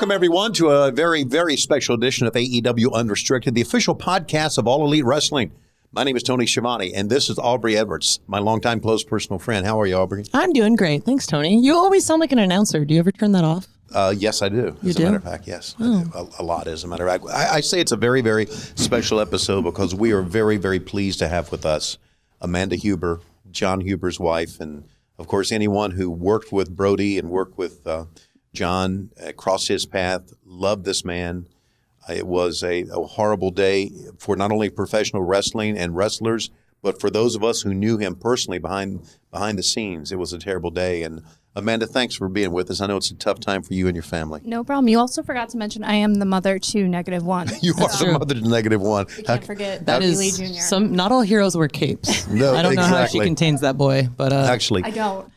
Welcome, everyone, to a very, very special edition of AEW Unrestricted, the official podcast of All Elite Wrestling. My name is Tony Schiavone, and this is Aubrey Edwards, my longtime close personal friend. How are you, Aubrey? I'm doing great. Thanks, Tony. You always sound like an announcer. Do you ever turn that off? Yes, I do. You as do? A matter of fact, yes. Oh. A lot, as a matter of fact. I say it's a very, very special episode because we are very, very pleased to have with us Amanda Huber, Jon Huber's wife, and, of course, anyone who worked with Brodie and worked with Jon, crossed his path, loved this man. It was a horrible day for not only professional wrestling and wrestlers, but for those of us who knew him personally behind the scenes. It was a terrible day. And Amanda, thanks for being with us. I know it's a tough time for you and your family. No problem. You also forgot to mention I am the mother to -1. You are the mother to -1. We can't forget That Brodie Lee is Jr. Not all heroes wear capes. No, I don't know how she exactly. contains that boy, but Actually, I don't.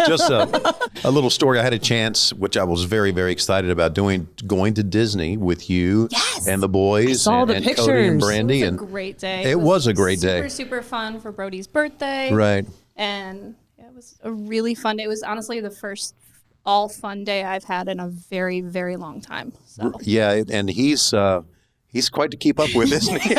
just a little story. I had a chance, which I was very, very excited about going to Disney with you and the boys saw the and Cody and pictures. Brandy. It was a great day. It was a great day. Super, super fun for Brodie's birthday. Right. And it was a really fun day. It was honestly the first all fun day I've had in a very, very long time. So Yeah, and he's quite to keep up with, isn't he?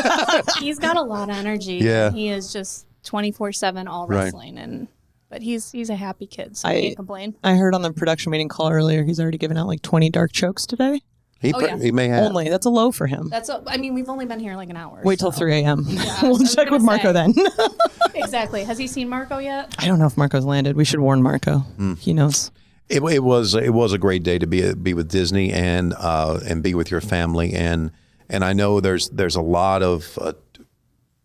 he's got a lot of energy. Yeah. He is just 24/7 all Right. wrestling, but he's a happy kid, so I can't complain. I heard on the production meeting call earlier he's already given out like 20 dark chokes today. He may have. Only. That's a low for him. We've only been here like an hour. Wait till 3 a.m. I We'll was check gonna with Marco say. then. Exactly. Has he seen Marco yet? I don't know if Marco's landed. We should warn Marco. He knows. It was a great day to be with Disney and be with your family, and I know there's a lot of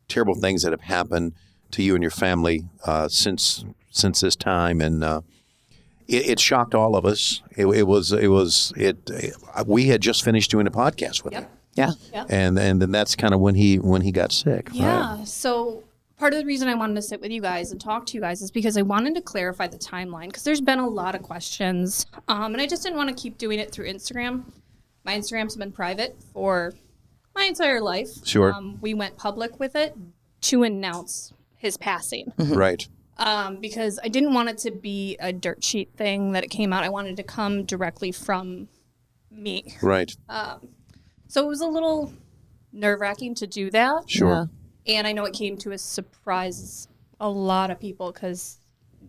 terrible things that have happened to you and your family since this time, and it shocked all of us. We had just finished doing a podcast with him, Yeah. and then that's kind of when he got sick. Yeah. Right? So part of the reason I wanted to sit with you guys and talk to you guys is because I wanted to clarify the timeline because there's been a lot of questions, and I just didn't want to keep doing it through Instagram. My Instagram's been private for my entire life. Sure. We went public with it to announce his passing. Right. Because I didn't want it to be a dirt sheet thing that it came out. I wanted to come directly from me. Right. So it was a little nerve-wracking to do that. Sure. And I know it came to a surprise a lot of people because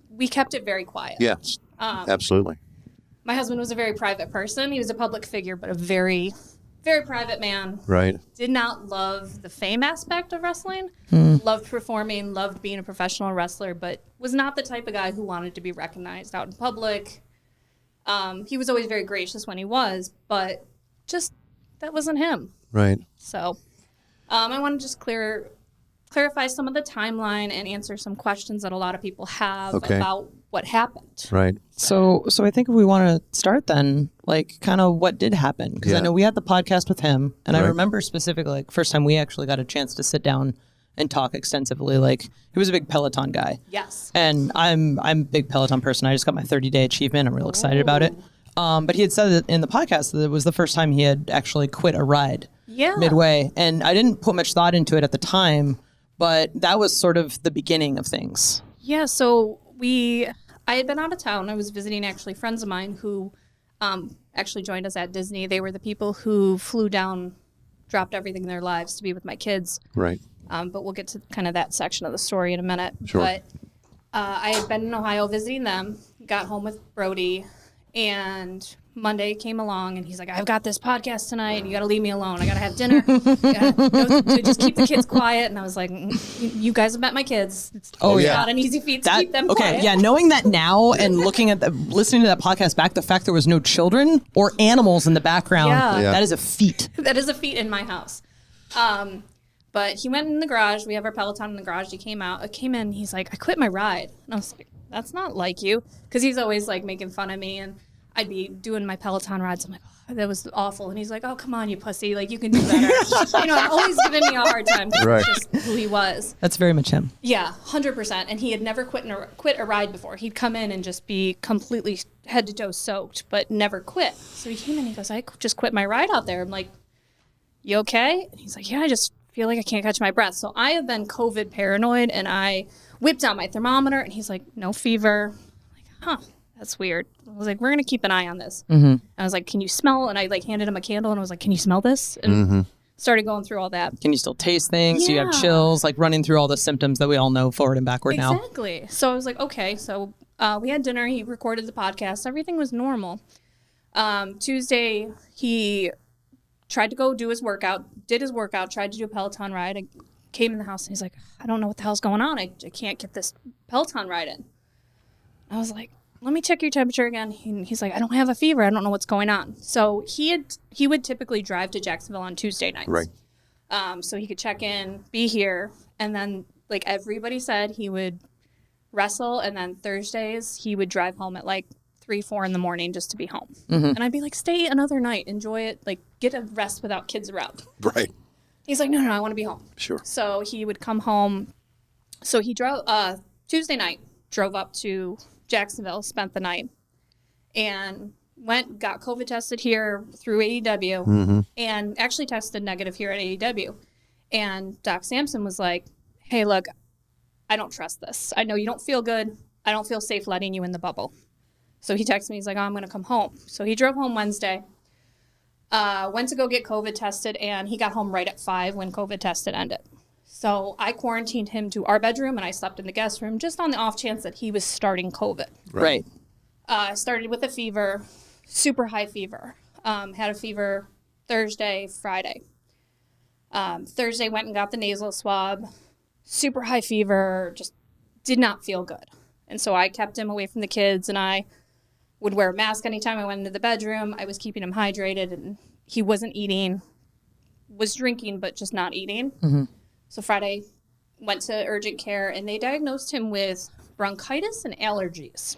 we kept it very quiet. Yes. Absolutely. My husband was a very private person. He was a public figure, but a very, very private man. Right. Did not love the fame aspect of wrestling. Loved performing, loved being a professional wrestler, but was not the type of guy who wanted to be recognized out in public. He was always very gracious when he was, but just that wasn't him. Right. So I want to just clarify some of the timeline and answer some questions that a lot of people have about what happened. Right. So I think if we want to start then, like kind of what did happen, because I know we had the podcast with him, and I remember specifically like first time we actually got a chance to sit down and talk extensively. Like he was a big Peloton guy. Yes. And I'm a big Peloton person. I just got my 30-day achievement. I'm real excited about it. But he had said that in the podcast that it was the first time he had actually quit a ride midway, and I didn't put much thought into it at the time, but that was sort of the beginning of things. Yeah. So I had been out of town. I was visiting actually friends of mine who actually joined us at Disney. They were the people who flew down, dropped everything in their lives to be with my kids. Right. But we'll get to kind of that section of the story in a minute. Sure. But I had been in Ohio visiting them, got home with Brodie, and Monday came along, and he's like, I've got this podcast tonight, and you got to leave me alone. I got to have dinner. To just keep the kids quiet. And I was like, you guys have met my kids. It's not an easy feat to keep them quiet. Yeah, knowing that now and listening to that podcast back, the fact there was no children or animals in the background, that is a feat. That is a feat in my house. But he went in the garage. We have our Peloton in the garage. He came in. He's like, I quit my ride. And I was like, that's not like you. Because he's always like making fun of me. And I'd be doing my Peloton rides. I'm like, oh, that was awful. And he's like, oh, come on, you pussy. Like, you can do better. Always giving me a hard time. Right. That's just who he was. That's very much him. Yeah, 100%. And he had never quit a ride before. He'd come in and just be completely head to toe soaked, but never quit. So he came in and he goes, I just quit my ride out there. I'm like, you okay? And he's like, yeah, I just feel like I can't catch my breath. So I have been COVID paranoid, and I whipped out my thermometer, and he's like, no fever. I'm like, huh. that's weird. I was like, we're going to keep an eye on this. I was like, can you smell? And I like handed him a candle and I was like, can you smell this? And started going through all that. Can you still taste things? Do you have chills? Like running through all the symptoms that we all know forward and backward now. Exactly. So I was like, okay. So we had dinner. He recorded the podcast. Everything was normal. Tuesday, he tried to go do his workout, did his workout, tried to do a Peloton ride. I came in the house and he's like, I don't know what the hell's going on. I can't get this Peloton ride in. I was like, let me check your temperature again. He's like, I don't have a fever. I don't know what's going on. So he would typically drive to Jacksonville on Tuesday nights. Right. So he could check in, be here. And then like everybody said, he would wrestle. And then Thursdays he would drive home at like 3-4 in the morning just to be home. And I'd be like, stay another night, enjoy it, like get a rest without kids around. Right. He's like, no, I want to be home. Sure. So he would come home. So he drove Tuesday night, drove up to Jacksonville, spent the night, and got COVID tested here through AEW, and actually tested negative here at AEW. And Doc Sampson was like, hey, look, I don't trust this. I know you don't feel good. I don't feel safe letting you in the bubble. So he texted me. He's like, oh, I'm going to come home. So he drove home Wednesday. Went to go get COVID tested, and he got home right at 5 when COVID tested ended. So I quarantined him to our bedroom, and I slept in the guest room just on the off chance that he was starting COVID. Right. I started with a fever, super high fever. Had a fever Thursday, Friday. Thursday went and got the nasal swab, super high fever, just did not feel good. And so I kept him away from the kids, and I would wear a mask anytime I went into the bedroom. I was keeping him hydrated, and he wasn't eating, was drinking, but just not eating. So Friday went to urgent care, and they diagnosed him with bronchitis and allergies.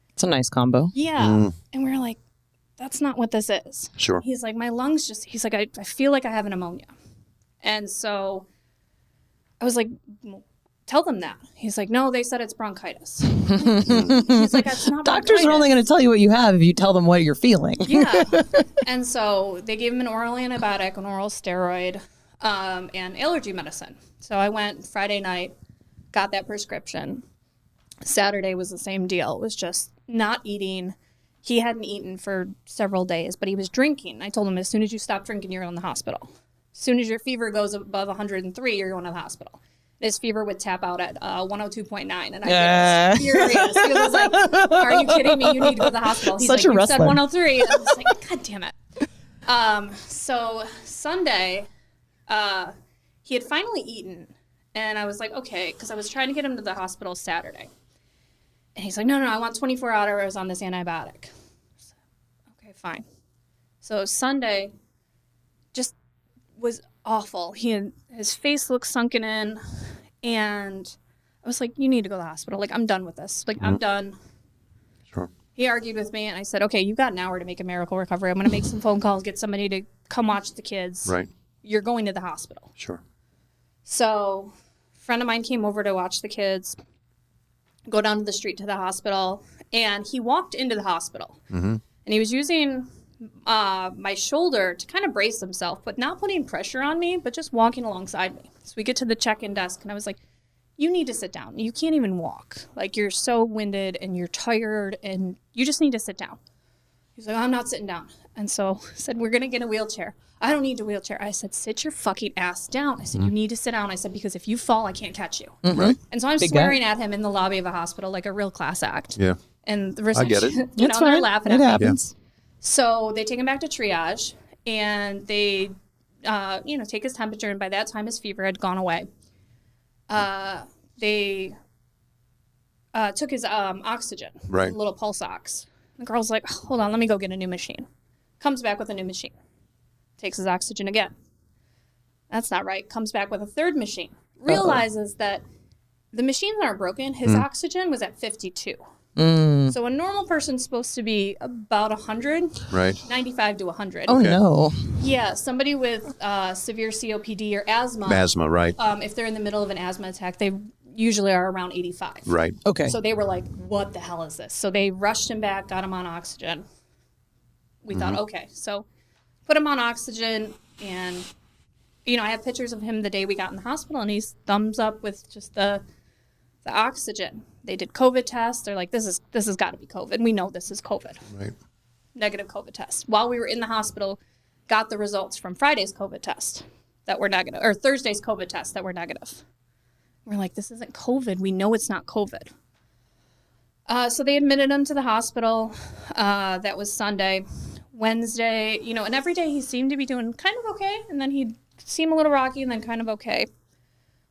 It's a nice combo. Yeah. And we were like, that's not what this is. Sure. He's like, my lungs just, he's like, I feel like I have an pneumonia. And so I was like, tell them that. He's like, no, they said it's bronchitis. He's like, that's not Doctors bronchitis. are only going to tell you what you have if you tell them what you're feeling. Yeah. And so they gave him an oral antibiotic, an oral steroid, and allergy medicine. So I went Friday night, got that prescription. Saturday was the same deal. It was just not eating. He hadn't eaten for several days, but he was drinking. I told him, as soon as you stop drinking, you're going to the hospital. As soon as your fever goes above 103, you're going to the hospital. His fever would tap out at 102.9, and I was furious. He was like, are you kidding me? You need to go to the hospital. He's Such like, a you said wrestler. 103. And I was like, God damn it. So Sunday, he had finally eaten, and I was like, okay, because I was trying to get him to the hospital Saturday. And he's like, no, I want 24 hours on this antibiotic. So, okay, fine. So Sunday just was awful. His face looked sunken in, and I was like, you need to go to the hospital. Like, I'm done with this. Like, I'm done. Sure. He argued with me, and I said, okay, you've got an hour to make a miracle recovery. I'm going to make some phone calls, get somebody to come watch the kids. Right. You're going to the hospital. Sure. So a friend of mine came over to watch the kids, go down to the street to the hospital, and he walked into the hospital. And he was using my shoulder to kind of brace himself, but not putting pressure on me, but just walking alongside me. So we get to the check-in desk, and I was like, you need to sit down. You can't even walk. Like, you're so winded, and you're tired, and you just need to sit down. He's like, I'm not sitting down. And so I said, we're going to get a wheelchair. I don't need a wheelchair. I said, sit your fucking ass down. I said, you need to sit down. I said, because if you fall, I can't catch you. Right. And so I'm Big swearing guy. at him in the lobby of a hospital like a real class act. Yeah. And the I get it. they're fine. laughing It at me. happens. So they take him back to triage, and they, take his temperature. And by that time, his fever had gone away. They took his oxygen, Right. little pulse ox. The girl's like, hold on, let me go get a new machine. Comes back with a new machine. Takes his oxygen again. That's not right. Comes back with a third machine. Realizes that the machines aren't broken. His oxygen was at 52. So a normal person's supposed to be about 100, Right. 95 to 100. Oh, no. Yeah, somebody with severe COPD or asthma, Asthma, right. if they're in the middle of an asthma attack, they usually are around 85. Right. Okay. So they were like, what the hell is this? So they rushed him back, got him on oxygen. We thought, okay. So put him on oxygen, and, I have pictures of him the day we got in the hospital, and he's thumbs up with just the oxygen. They did COVID tests. They're like, this has got to be COVID. We know this is COVID. Right. Negative COVID test. While we were in the hospital, got the results from Friday's COVID test that were negative, or Thursday's COVID test that were negative. We're like, this isn't COVID. We know it's not COVID. So they admitted him to the hospital. That was Sunday. Wednesday, and every day he seemed to be doing kind of okay, and then he'd seem a little rocky, and then kind of okay.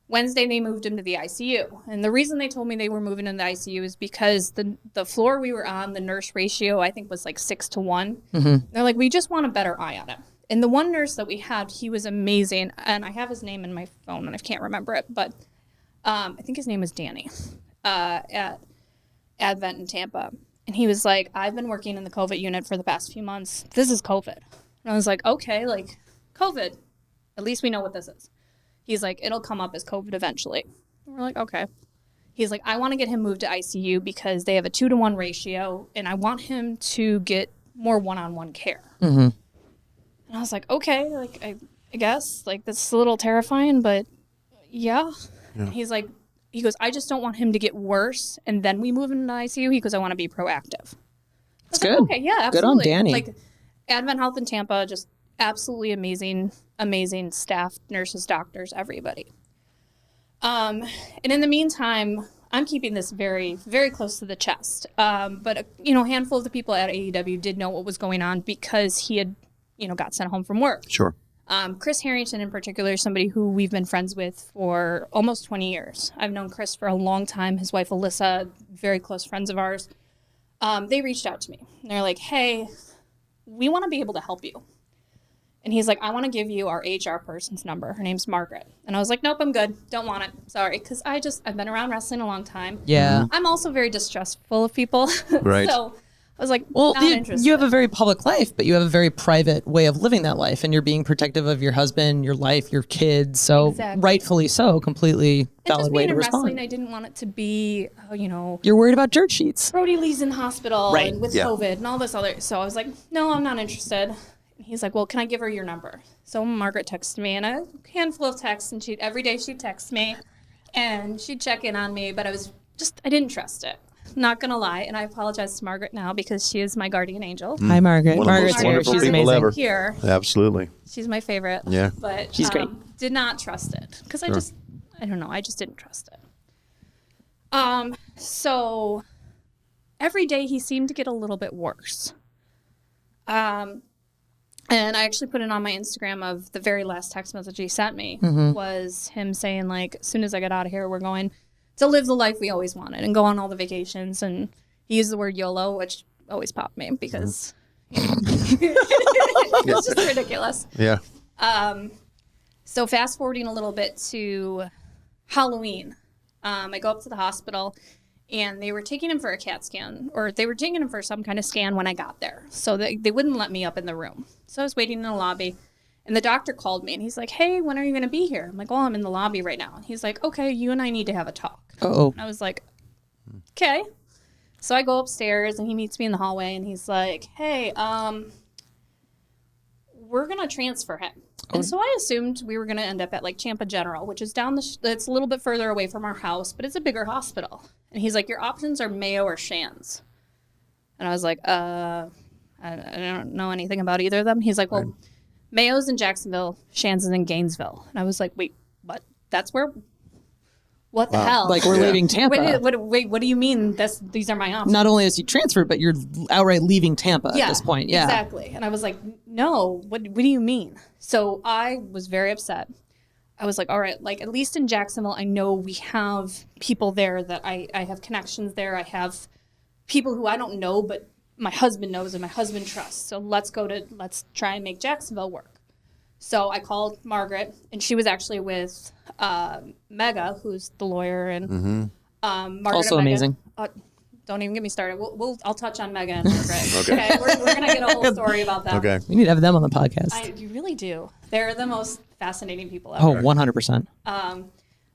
Wednesday, they moved him to the ICU. And the reason they told me they were moving in the ICU is because the floor we were on, the nurse ratio, I think, was like 6-1. Mm-hmm. They're like, we just want a better eye on him. And the one nurse that we had, he was amazing. And I have his name in my phone, and I can't remember it. But I think his name was Danny at Advent in Tampa. And he was like, I've been working in the COVID unit for the past few months. This is COVID. And I was like, okay, like, COVID. At least we know what this is. He's like, it'll come up as COVID eventually. And we're like, okay. He's like, I want to get him moved to ICU because they have a 2-to-1 ratio, and I want him to get more one-on-one care. Mm-hmm. And I was like, okay, like, I guess, like, that's a little terrifying, but yeah. He's like, he goes, I just don't want him to get worse, and then we move him to ICU. He goes, I want to be proactive. That's good. Like, okay, yeah, absolutely. Good on Danny. Like, Advent Health in Tampa, just absolutely amazing staff, nurses, doctors, everybody. And in the meantime, I'm keeping this very, very close to the chest. But a handful of the people at AEW did know what was going on because he had, got sent home from work. Sure. Chris Harrington in particular is somebody who we've been friends with for almost 20 years. I've known Chris for a long time. His wife, Alyssa, very close friends of ours. They reached out to me. They're like, hey, we want to be able to help you. And he's like, I want to give you our HR person's number. Her name's Margaret. And I was like, nope, I'm good. Don't want it. Sorry. Because I've been around wrestling a long time. Yeah. I'm also very distrustful of people. Right. So I was like, well, not interested. You have a very public life, but you have a very private way of living that life. And you're being protective of your husband, your life, your kids. So rightfully so, completely valid way to respond. Wrestling, I didn't want it to be, You're worried about dirt sheets. Brodie Lee's in the hospital and with Yeah. COVID and all this other. So I was like, no, I'm not interested. And he's like, well, can I give her your number? So Margaret texted me, and a handful of texts, and every day she'd text me, and she'd check in on me, but I didn't trust it. Not gonna lie, and I apologize to Margaret now because she is my guardian angel. Hi, Margaret. One of the Margaret's most here. wonderful She's people amazing. ever. Here, Absolutely. she's my favorite. Yeah. But She's great. Did not trust it because I don't know. I just didn't trust it. So every day he seemed to get a little bit worse. And I actually put it on my Instagram of the very last text message he sent me was him saying, like, as soon as I get out of here, we're going to live the life we always wanted and go on all the vacations. And he used the word YOLO, which always popped me because it's just ridiculous. Yeah. So fast forwarding a little bit to Halloween, I go up to the hospital. And they were taking him for a CAT scan, or they were taking him for some kind of scan when I got there. So they wouldn't let me up in the room. So I was waiting in the lobby, and the doctor called me, and he's like, hey, when are you going to be here? I'm like, well, I'm in the lobby right now. And he's like, okay, you and I need to have a talk. Uh-oh. And I was like, okay. So I go upstairs, and he meets me in the hallway, and he's like, hey, we're going to transfer him. And so I assumed we were going to end up at, like, Champa General, which is down it's a little bit further away from our house, but it's a bigger hospital. And he's like, your options are Mayo or Shands. And I was like, I don't know anything about either of them. He's like, well, Mayo's in Jacksonville, Shands is in Gainesville. And I was like, wait, what? That's where? What the hell? Like, we're leaving Tampa. Wait, what do you mean these are my options? Not only is he transferred, but you're outright leaving Tampa at this point. Yeah, exactly. And I was like, no, what do you mean? So I was very upset. I was like, all right, like, at least in Jacksonville, I know we have people there that I have connections there. I have people who I don't know, but my husband knows and my husband trusts. So let's try and make Jacksonville work. So I called Margaret, and she was actually with Mega, who's the lawyer, and Margaret also and Mega, amazing. Don't even get me started. I'll touch on Mega and Margaret. Okay, we're gonna get a whole story about that. Okay. We need to have them on the podcast. You really do. They're the most fascinating people Oh, ever. 100%.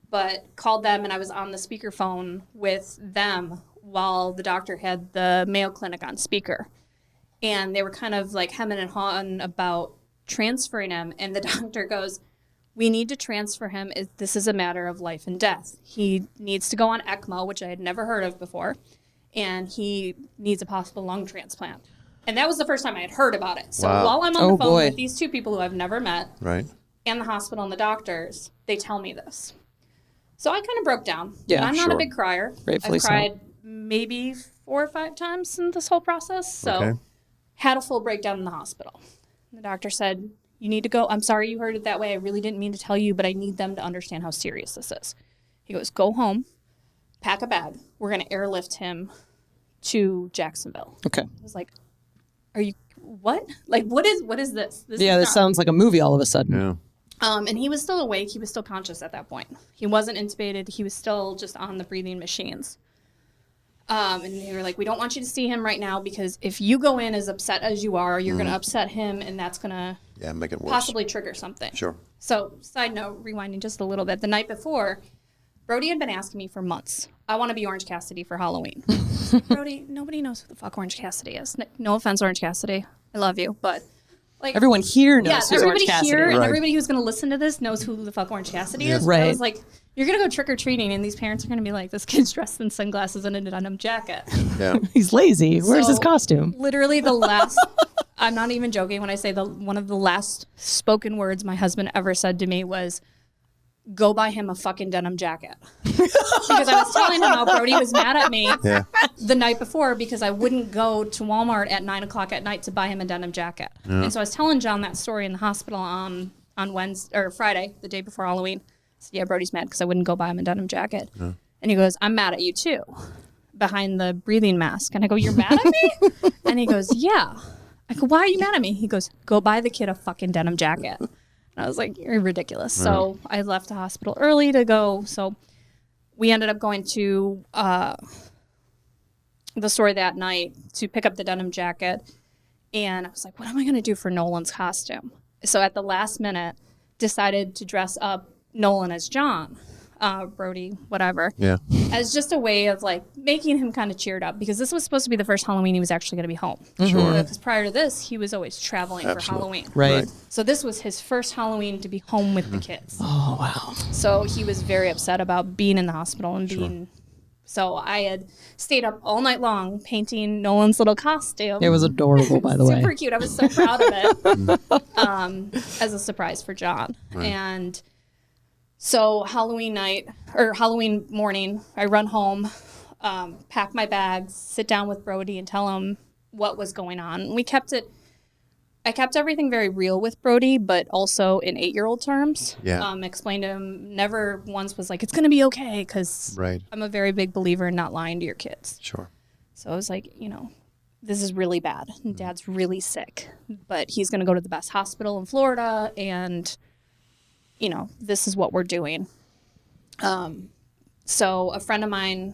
But called them, and I was on the speakerphone with them while the doctor had the Mayo Clinic on speaker. And they were kind of like hemming and hawing about transferring him. And the doctor goes, We need to transfer him. This is a matter of life and death. He needs to go on ECMO, which I had never heard of before, and he needs a possible lung transplant. And that was the first time I had heard about it. So while I'm on the phone with these two people who I've never met, and the hospital and the doctors, they tell me this. So I kind of broke down. Yeah, I'm not a big crier. Rightfully I've cried maybe 4 or 5 times in this whole process. So had a full breakdown in the hospital. The doctor said, you need to go. I'm sorry you heard it that way. I really didn't mean to tell you, but I need them to understand how serious this is. He goes, go home, pack a bag. We're going to airlift him to Jacksonville. Okay. I was like, are you, what? Like, what is this? This sounds like a movie all of a sudden. Yeah. And he was still awake. He was still conscious at that point. He wasn't intubated. He was still just on the breathing machines. And they were like, we don't want you to see him right now because if you go in as upset as you are, you're going to upset him, and that's going to make it worse. Possibly trigger something. Sure. So, side note, rewinding just a little bit. The night before, Brodie had been asking me for months, I want to be Orange Cassidy for Halloween. Brodie, nobody knows who the fuck Orange Cassidy is. No offense, Orange Cassidy. I love you, but... Like, everyone here knows who Orange Cassidy is. And everybody who's going to listen to this knows who the fuck Orange Cassidy is. Right. I was like, you're going to go trick-or-treating, and these parents are going to be like, this kid's dressed in sunglasses and a denim jacket. Yeah. He's lazy. Where's his costume? Literally the last, I'm not even joking when I say one of the last spoken words my husband ever said to me was, go buy him a fucking denim jacket. Because I was telling him how Brodie was mad at me the night before because I wouldn't go to Walmart at 9 o'clock at night to buy him a denim jacket. Yeah. And so I was telling Jon that story in the hospital on Wednesday or Friday, the day before Halloween. I said, yeah, Brodie's mad because I wouldn't go buy him a denim jacket. Yeah. And he goes, I'm mad at you too, behind the breathing mask. And I go, you're mad at me? And he goes, yeah. I go, why are you mad at me? He goes, go buy the kid a fucking denim jacket. I was like, you're ridiculous. Right. So I left the hospital early to go. So we ended up going to the store that night to pick up the denim jacket. And I was like, what am I going to do for Nolan's costume? So at the last minute, decided to dress up Nolan as Jon, Brodie, whatever. Yeah. As just a way of like making him kind of cheered up because this was supposed to be the first Halloween he was actually going to be home. Sure. Because prior to this, he was always traveling for Halloween. Right. So this was his first Halloween to be home with the kids. Oh, wow. So he was very upset about being in the hospital and being... So I had stayed up all night long painting Nolan's little costume. It was adorable, by the way. Super cute. I was so proud of it as a surprise for Jon. Right. And... So Halloween morning, I run home, pack my bags, sit down with Brodie and tell him what was going on. I kept everything very real with Brodie, but also in 8-year-old terms. Yeah. Explained to him, never once was like, it's going to be okay, because I'm a very big believer in not lying to your kids. Sure. So I was like, this is really bad. And Dad's really sick, but he's going to go to the best hospital in Florida, and... this is what we're doing. So a friend of mine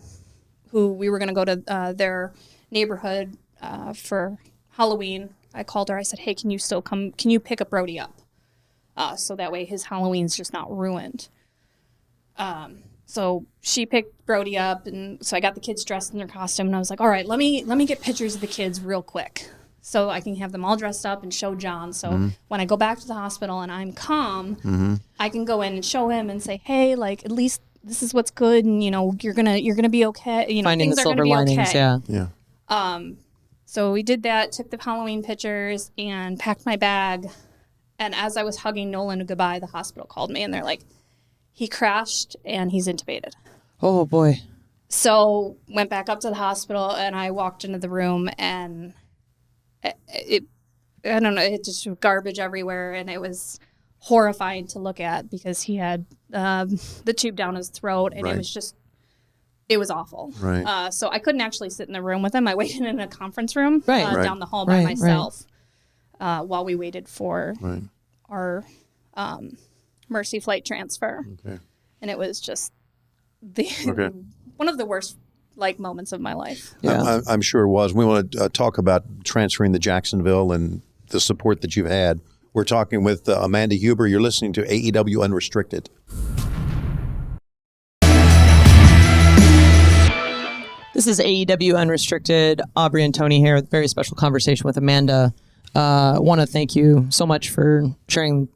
who we were going to go to their neighborhood for Halloween, I called her. I said, hey, can you still come? Can you pick up Brodie up? So that way his Halloween's just not ruined. So she picked Brodie up, and so I got the kids dressed in their costume, and I was like, all right, let me get pictures of the kids real quick, so I can have them all dressed up and show Jon. So when I go back to the hospital and I'm calm, I can go in and show him and say, hey, like, at least this is what's good, and you're gonna be okay. Finding things the are silver gonna be linings, okay. Yeah. So we did that, took the Halloween pictures, and packed my bag. And as I was hugging Nolan goodbye, the hospital called me, and they're like, he crashed and he's intubated. Oh boy. So went back up to the hospital, and I walked into the room, and I don't know, it just was garbage everywhere, and it was horrifying to look at because he had the tube down his throat, and it was awful. Right. So I couldn't actually sit in the room with him. I waited in a conference room down the hall by myself while we waited for our Mercy flight transfer. Okay. And it was just one of the worst moments of my life. Yeah. I'm sure it was. We want to talk about transferring to Jacksonville and the support that you've had. We're talking with Amanda Huber. You're listening to AEW Unrestricted. This is AEW Unrestricted. Aubrey and Tony here with a very special conversation with Amanda. I want to thank you so much for sharing,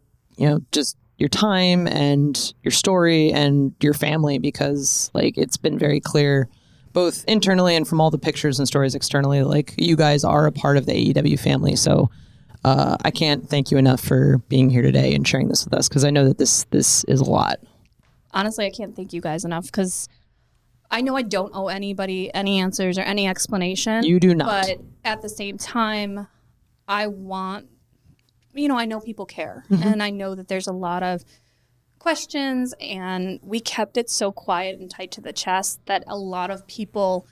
just your time and your story and your family, because like it's been very clear both internally and from all the pictures and stories externally, like you guys are a part of the AEW family. So I can't thank you enough for being here today and sharing this with us, because I know that this is a lot. Honestly, I can't thank you guys enough, because I know I don't owe anybody any answers or any explanation. You do not. But at the same time, I want, I know people care. And I know that there's a lot of questions, and we kept it so quiet and tight to the chest that a lot of people,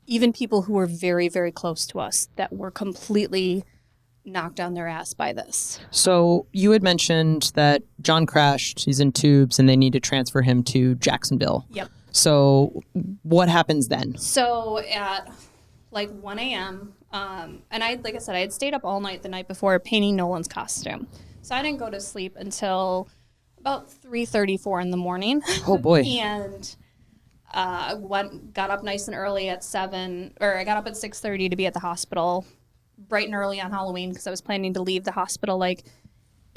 even people who were very, very close to us, that were completely knocked on their ass by this. So you had mentioned that Jon crashed, he's in tubes, and they need to transfer him to Jacksonville. Yep. So what happens then? So at like 1 a.m., and like I said, I had stayed up all night the night before painting Nolan's costume. So I didn't go to sleep until about 3:34 in the morning. Oh boy. And got up nice and early at 7, or I got up at 6:30 to be at the hospital bright and early on Halloween, because I was planning to leave the hospital like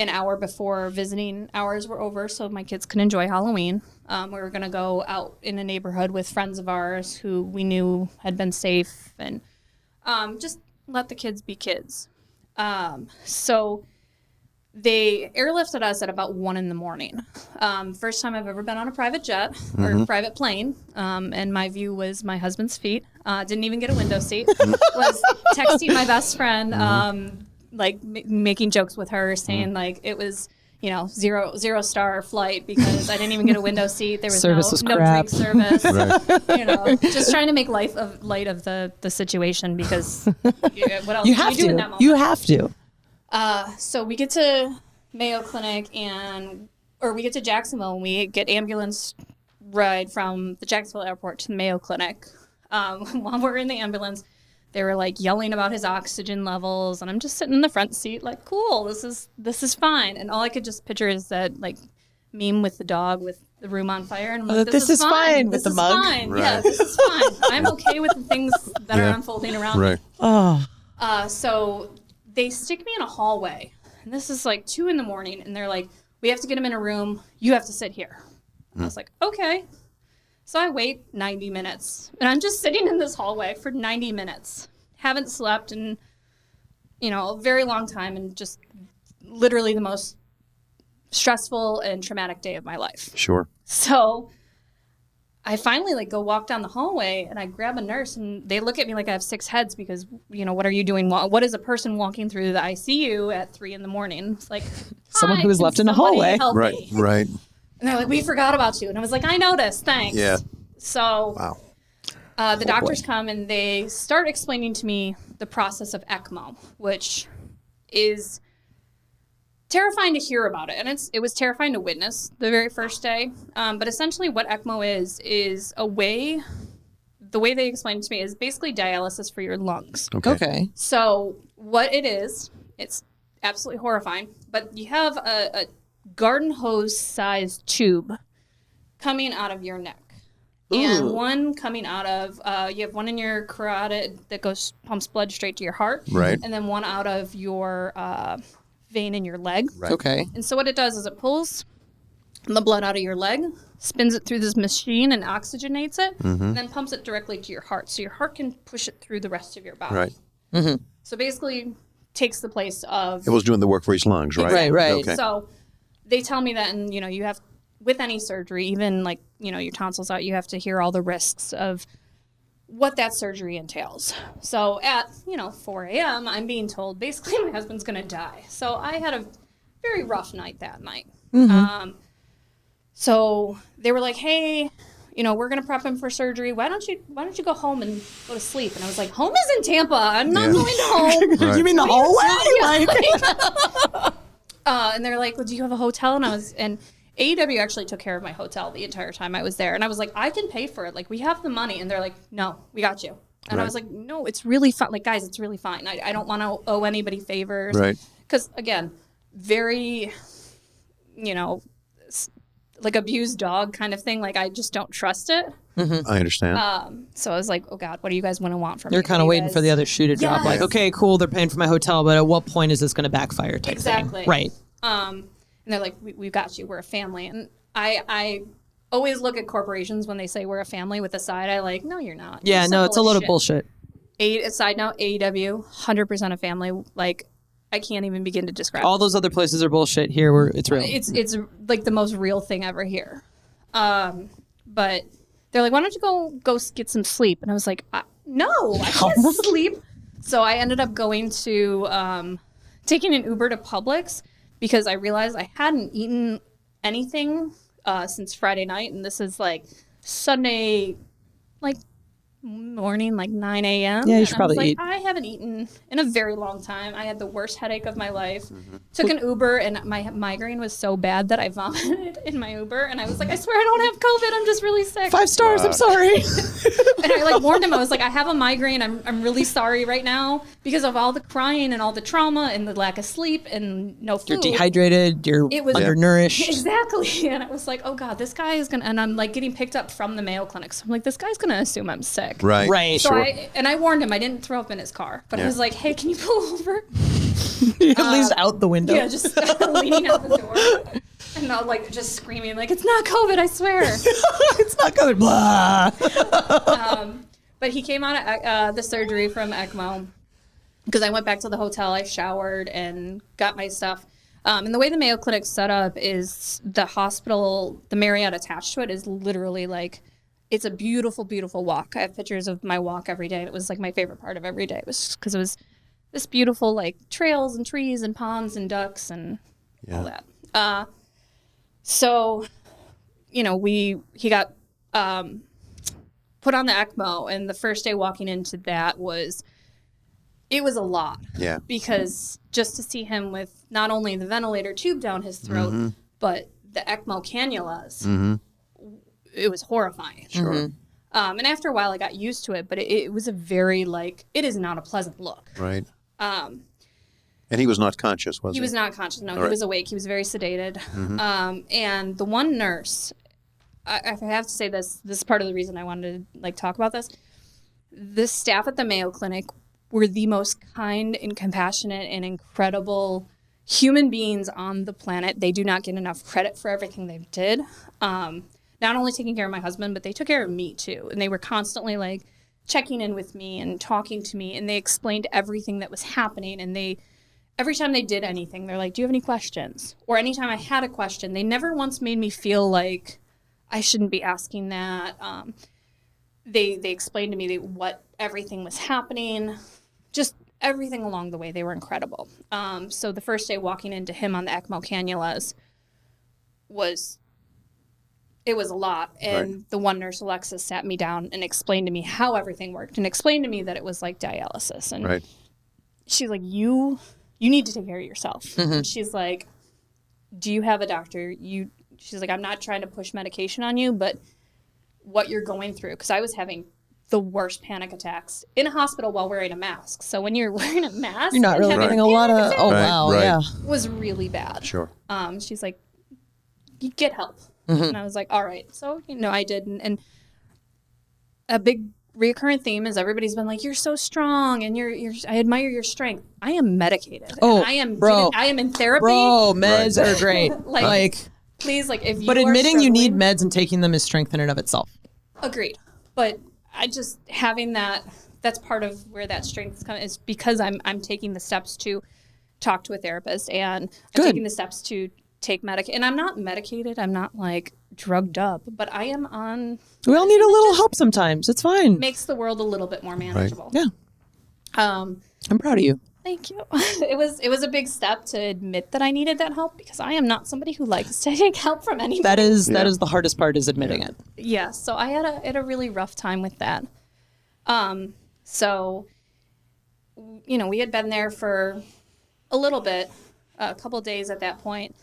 an hour before visiting hours were over so my kids could enjoy Halloween. We were going to go out in a neighborhood with friends of ours who we knew had been safe, and just let the kids be kids. So they airlifted us at about 1 in the morning. First time I've ever been on a private jet or private plane. And my view was my husband's feet. Didn't even get a window seat. Was texting my best friend, making jokes with her, saying like it was, zero-star flight because I didn't even get a window seat. There was Service no crap. drink service. Right. Just trying to make light of the situation, because what else You can have you do in that to. moment? You have to. So we get to Mayo Clinic or we get to Jacksonville, and we get ambulance ride from the Jacksonville airport to the Mayo Clinic. While we're in the ambulance, they were like yelling about his oxygen levels, and I'm just sitting in the front seat like, cool, this is fine. And all I could just picture is that like meme with the dog with the room on fire, and I'm like, this is fine with the mug. Fine. Right. Yeah, this is fine. I'm okay with the things that are unfolding around me. Right. Oh, So they stick me in a hallway, and this is like 2 in the morning, and they're like, we have to get him in a room. You have to sit here. I was like, okay. So I wait 90 minutes, and I'm just sitting in this hallway for 90 minutes. Haven't slept in, a very long time, and just literally the most stressful and traumatic day of my life. Sure. So I finally go walk down the hallway, and I grab a nurse, and they look at me like I have 6 heads because, what are you doing? What is a person walking through the ICU at 3 in the morning? It's like, someone who was can left in a somebody hallway. help Right. me? Right. And they're like, we forgot about you. And I was like, I noticed. Thanks. Yeah. So Wow. the doctors come, and they start explaining to me the process of ECMO, which is terrifying to hear about it. And it was terrifying to witness the very first day. But essentially what ECMO is the way they explained it to me is basically dialysis for your lungs. okay. So what it is, it's absolutely horrifying, but you have a garden hose sized tube coming out of your neck. And one coming out of, you have one in your carotid that pumps blood straight to your heart. Right. And then one out of your vein in your leg. Right. Okay. And so what it does is it pulls the blood out of your leg, spins it through this machine and oxygenates it, and then pumps it directly to your heart. So your heart can push it through the rest of your body. Right. So basically takes the place of... It was doing the work for his lungs, right? Right. Okay. So they tell me that, and, you have, with any surgery, even your tonsils out, you have to hear all the risks of what that surgery entails. So at, 4 a.m., I'm being told basically my husband's going to die. So I had a very rough night that night. So they were like, hey, we're going to prep him for surgery. Why don't you go home and go to sleep? And I was like, home is in Tampa. I'm not going to home. Right. You mean the hallway? And they're like, well, do you have a hotel? And AEW actually took care of my hotel the entire time I was there. And I was like, I can pay for it. Like, we have the money. And they're like, no, we got you. And I was like, no, it's really fine. Like, guys, it's really fine. I don't want to owe anybody favors. Right. Because, again, very, like abused dog kind of thing. Like, I just don't trust it. I understand. So I was like, oh, God, what do you guys want to want from me? You're kind of waiting for the other shoe to drop. Yes. Like, okay, cool, they're paying for my hotel, but at what point is this going to backfire type Exactly. thing? Right. And they're like, we've got you. We're a family. And I always look at corporations when they say we're a family with a side eye, like, no, you're not. Yeah, no, it's a load of bullshit. Side note, AEW, 100% a family. Like, I can't even begin to describe all those other places are bullshit. Here, it's real. It's like the most real thing ever here. But they're like, why don't you go get some sleep? And I was like, no, I can't sleep. So I ended up going to taking an Uber to Publix because I realized I hadn't eaten anything since Friday night, and this is like Sunday, like morning, like 9 a.m. Yeah, you should probably eat. I haven't eaten in a very long time. I had the worst headache of my life. Took an Uber, and my migraine was so bad that I vomited in my Uber, and I was like, I swear I don't have COVID. I'm just really sick. 5 stars. I'm sorry. And I like warned him. I was like, I have a migraine. I'm really sorry right now because of all the crying and all the trauma and the lack of sleep and no food. You're dehydrated. You're undernourished. Exactly. And I was like, oh God, this guy is gonna. And I'm like getting picked up from the Mayo Clinic. So I'm like, this guy's gonna assume I'm sick. Right. So I warned him. I didn't throw up in his car, but I was like, hey, can you pull over? At least out the window. Yeah, just leaning out the door. And not like just screaming like, it's not COVID, I swear. It's not COVID. Blah. But he came out of the surgery from ECMO because I went back to the hotel. I showered and got my stuff. And the way the Mayo Clinic's set up is the hospital, the Marriott attached to it is literally like, it's a beautiful, beautiful walk. I have pictures of my walk every day. It was like my favorite part of every day. It was because it was this beautiful like trails and trees and ponds and ducks and all that. So, you know, he got put on the ECMO, and the first day walking into that it was a lot. Yeah. Because just to see him with not only the ventilator tube down his throat, but the ECMO cannulas, it was horrifying. Sure. And after a while, I got used to it, but it was a very, like, it is not a pleasant look. Right. And he was not conscious, was he? He was not conscious. No, he was awake. He was very sedated. And the one nurse, I have to say this is part of the reason I wanted to, like, talk about this. The staff at the Mayo Clinic were the most kind and compassionate and incredible human beings on the planet. They do not get enough credit for everything they did. Not only taking care of my husband, but they took care of me too. And they were constantly like checking in with me and talking to me, and they explained everything that was happening. And every time they did anything, they're like, do you have any questions? Or anytime I had a question, they never once made me feel like I shouldn't be asking that. They explained to me what everything was happening, just everything along the way. They were incredible. So the first day walking into him on the ECMO cannulas was a lot. And the one nurse, Alexis, sat me down and explained to me how everything worked and explained to me that it was like dialysis. And she's like, you need to take care of yourself. And she's like, do you have a doctor? She's like, I'm not trying to push medication on you, but what you're going through, because I was having the worst panic attacks in a hospital while wearing a mask. So when you're wearing a mask, you're not really getting a lot of, yeah. Was really bad. Sure. She's like, you get help. And I was like, all right. So, I did. And a big recurrent theme is everybody's been like, you're so strong and I admire your strength. I am medicated. Oh, I am in therapy. Bro, meds are great. like, please, like, if you But admitting you need meds and taking them is strength in and of itself. Agreed. But I just having that's part of where that strength is coming, is because I'm taking the steps to talk to a therapist, and I'm taking the steps to take and I'm not medicated. I'm not like drugged up, but I am on. We all need a little help sometimes. It's fine. Makes the world a little bit more manageable. Right. Yeah. I'm proud of you. Thank you. It was a big step to admit that I needed that help, because I am not somebody who likes to take help from anybody. That is the hardest part, is admitting it. Yeah. So I had a really rough time with that. So, we had been there for a little bit, a couple of days at that point.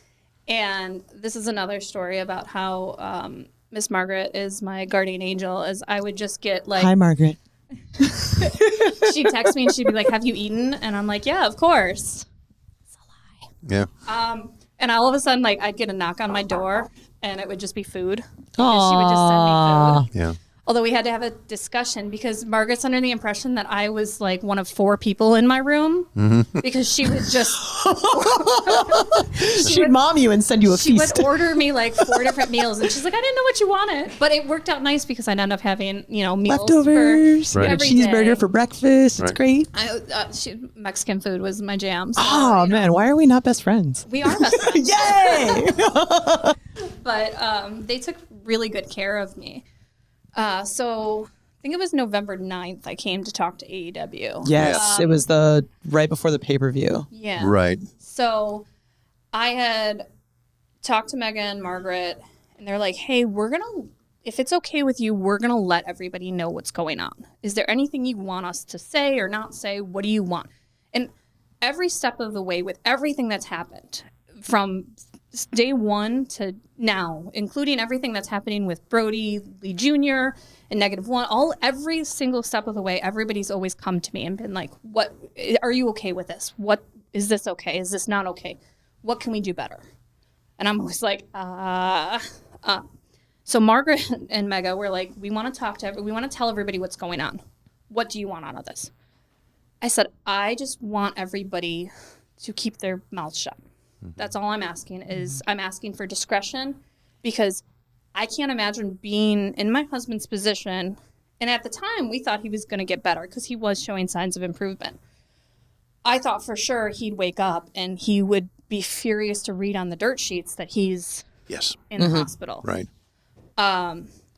And this is another story about how Miss Margaret is my guardian angel, as I would just get like... Hi, Margaret. She'd text me and she'd be like, have you eaten? And I'm like, yeah, of course. It's a lie. Yeah. And all of a sudden, like, I'd get a knock on my door, and it would just be food. Aww. She would just send me food. Yeah. Although we had to have a discussion, because Margaret's under the impression that I was like one of 4 people in my room, because she would just She'd mom you and send you a She feast. would order me like 4 different meals, and she's like, I didn't know what you wanted, but it worked out nice because I'd end up having meals Leftovers, for a every cheeseburger day. for breakfast. It's great. Mexican food was my jam. So, Oh man, why are we not best friends? we are best friends. Yay! But they took really good care of me. So I think it was November 9th I came to talk to AEW. Yes, it was the right before the pay-per-view. Yeah. Right. So I had talked to Megan and Margaret, and they're like, hey, if it's okay with you, we're going to let everybody know what's going on. Is there anything you want us to say or not say? What do you want? And every step of the way with everything that's happened from day one to now, including everything that's happening with Brodie Lee Jr. and -1, every single step of the way, everybody's always come to me and been like, "What are you okay with this? What is this okay? Is this not okay? What can we do better?" And I'm always like, So Margaret and Mega were like, we want to tell everybody what's going on. What do you want out of this? I said, I just want everybody to keep their mouths shut. That's all I'm asking I'm asking for discretion, because I can't imagine being in my husband's position. And at the time, we thought he was going to get better because he was showing signs of improvement. I thought for sure he'd wake up and he would be furious to read on the dirt sheets that he's in the hospital. Right.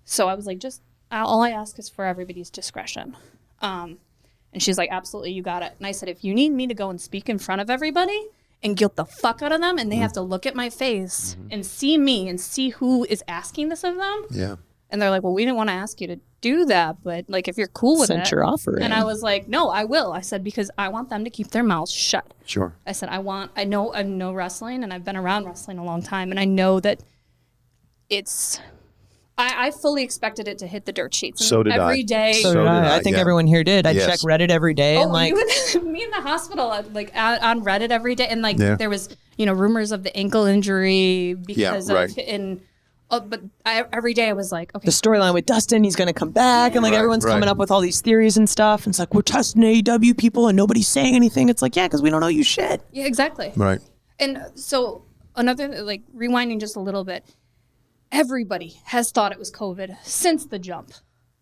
So I was like, all I ask is for everybody's discretion. And she's like, absolutely, you got it. And I said, if you need me to go and speak in front of everybody and guilt the fuck out of them, and they have to look at my face and see me and see who is asking this of them. Yeah. And they're like, well, we didn't want to ask you to do that, but like, if you're cool with Sent it. your offer in. And I was like, no, I will. I said, because I want them to keep their mouths shut. Sure. I said, I know wrestling, and I've been around wrestling a long time, and I know that I fully expected it to hit the dirt sheets. And So did I. every day. So did I. I think everyone here did. I check Reddit every day, and like me in the hospital, like on Reddit every day, and like Yeah. there was rumors of the ankle injury because right. but every day I was like, okay, the storyline with Dustin, he's going to come back, and like everyone's coming up with all these theories and stuff. And it's like, we're testing AEW people, and nobody's saying anything. It's like, yeah, because we don't know you shit. yeah, exactly. Right. And so another, like, rewinding just a little bit, everybody has thought it was COVID since the jump.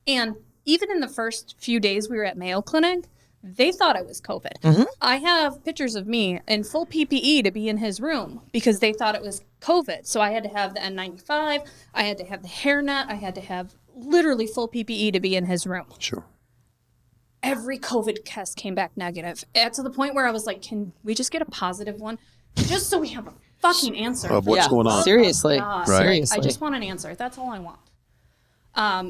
And even in the first few days we were at Mayo Clinic, they thought it was COVID. I have pictures of me in full PPE to be in his room because they thought it was COVID. So I had to have the N95, I had to have the hairnet, I had to have literally full PPE to be in his room. Sure. Every COVID test came back negative. To the point where I was like, can we just get a positive one? Just so we have a fucking answer. Of what's going on. Seriously. God. Right. Seriously. I just want an answer. That's all I want.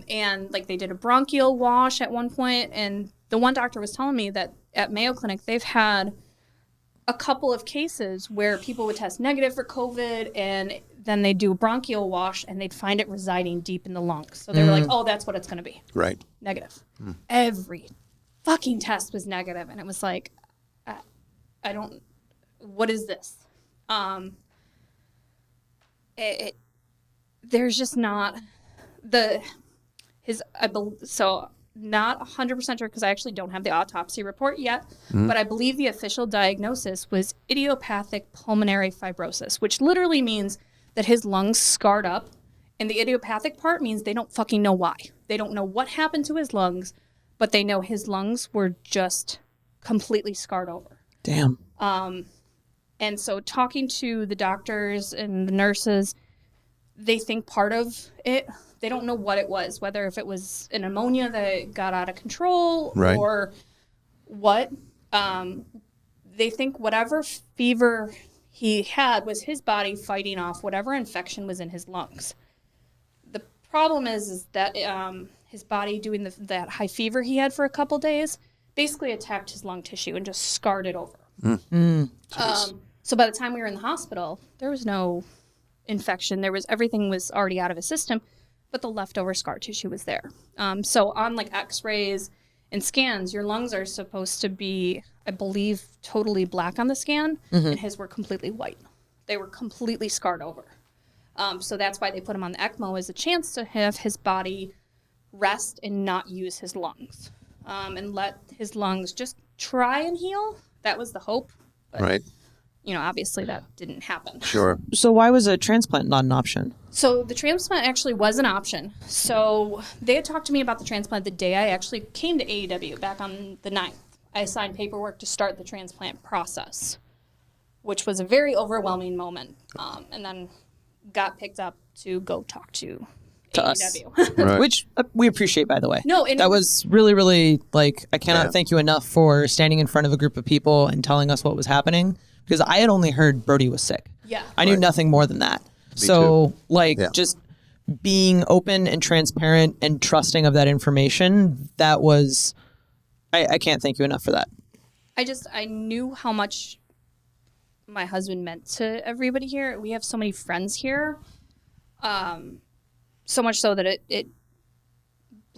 And like they did a bronchial wash at one point, and the one doctor was telling me that at Mayo Clinic they've had a couple of cases where people would test negative for COVID, and then they'd do a bronchial wash and they'd find it residing deep in the lungs. So they were like, oh, that's what it's going to be. Right. Negative. Every fucking test was negative, and it was like, I don't. What is this? There's just not so not 100% sure because I actually don't have the autopsy report yet, but I believe the official diagnosis was idiopathic pulmonary fibrosis, which literally means that his lungs scarred up, and the idiopathic part means they don't fucking know why. They don't know what happened to his lungs, but they know his lungs were just completely scarred over. Damn. And so talking to the doctors and the nurses, they think part of it, they don't know what it was, whether if it was an pneumonia that got out of control or what. They think whatever fever he had was his body fighting off whatever infection was in his lungs. The problem is that his body doing that high fever he had for a couple days basically attacked his lung tissue and just scarred it over. So by the time we were in the hospital, there was no infection. Everything was already out of his system, but the leftover scar tissue was there. So on like X-rays and scans, your lungs are supposed to be, I believe, totally black on the scan, and his were completely white. They were completely scarred over. So that's why they put him on the ECMO, as a chance to have his body rest and not use his lungs, and let his lungs just try and heal. That was the hope. But, Right. obviously that didn't happen. Sure. So why was a transplant not an option? So the transplant actually was an option. So they had talked to me about the transplant the day I actually came to AEW back on the 9th. I signed paperwork to start the transplant process, which was a very overwhelming moment. And then got picked up to go talk to AEW. Us. Right. Which we appreciate, by the way. No, and that was really, really, like, I cannot Yeah. thank you enough for standing in front of a group of people and telling us what was happening, because I had only heard Brodie was sick. Yeah. I knew nothing more than that. So, Yeah. just being open and transparent and trusting of that information, that was, I can't thank you enough for that. I knew how much my husband meant to everybody here. We have so many friends here. So much so that it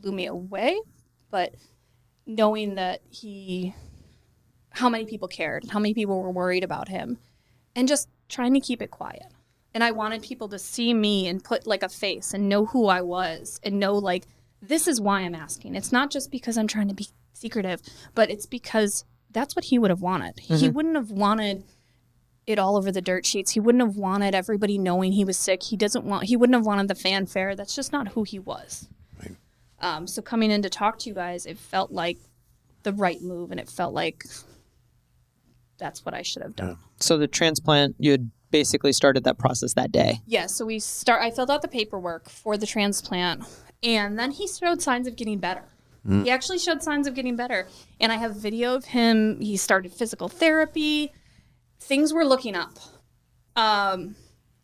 blew me away. But knowing that how many people cared, how many people were worried about him, and just trying to keep it quiet. And I wanted people to see me and put like a face and know who I was and know like, this is why I'm asking. It's not just because I'm trying to be secretive, but it's because that's what he would have wanted. Mm-hmm. He wouldn't have wanted it all over the dirt sheets. He wouldn't have wanted everybody knowing he was sick. He wouldn't have wanted the fanfare. That's just not who he was. Right. So coming in to talk to you guys, it felt like the right move, and it felt like that's what I should have done. Yeah. So the transplant, you had basically started that process that day. Yeah, so I filled out the paperwork for the transplant, and then he showed signs of getting better. He actually showed signs of getting better. And I have video of him. He started physical therapy. Things were looking up. And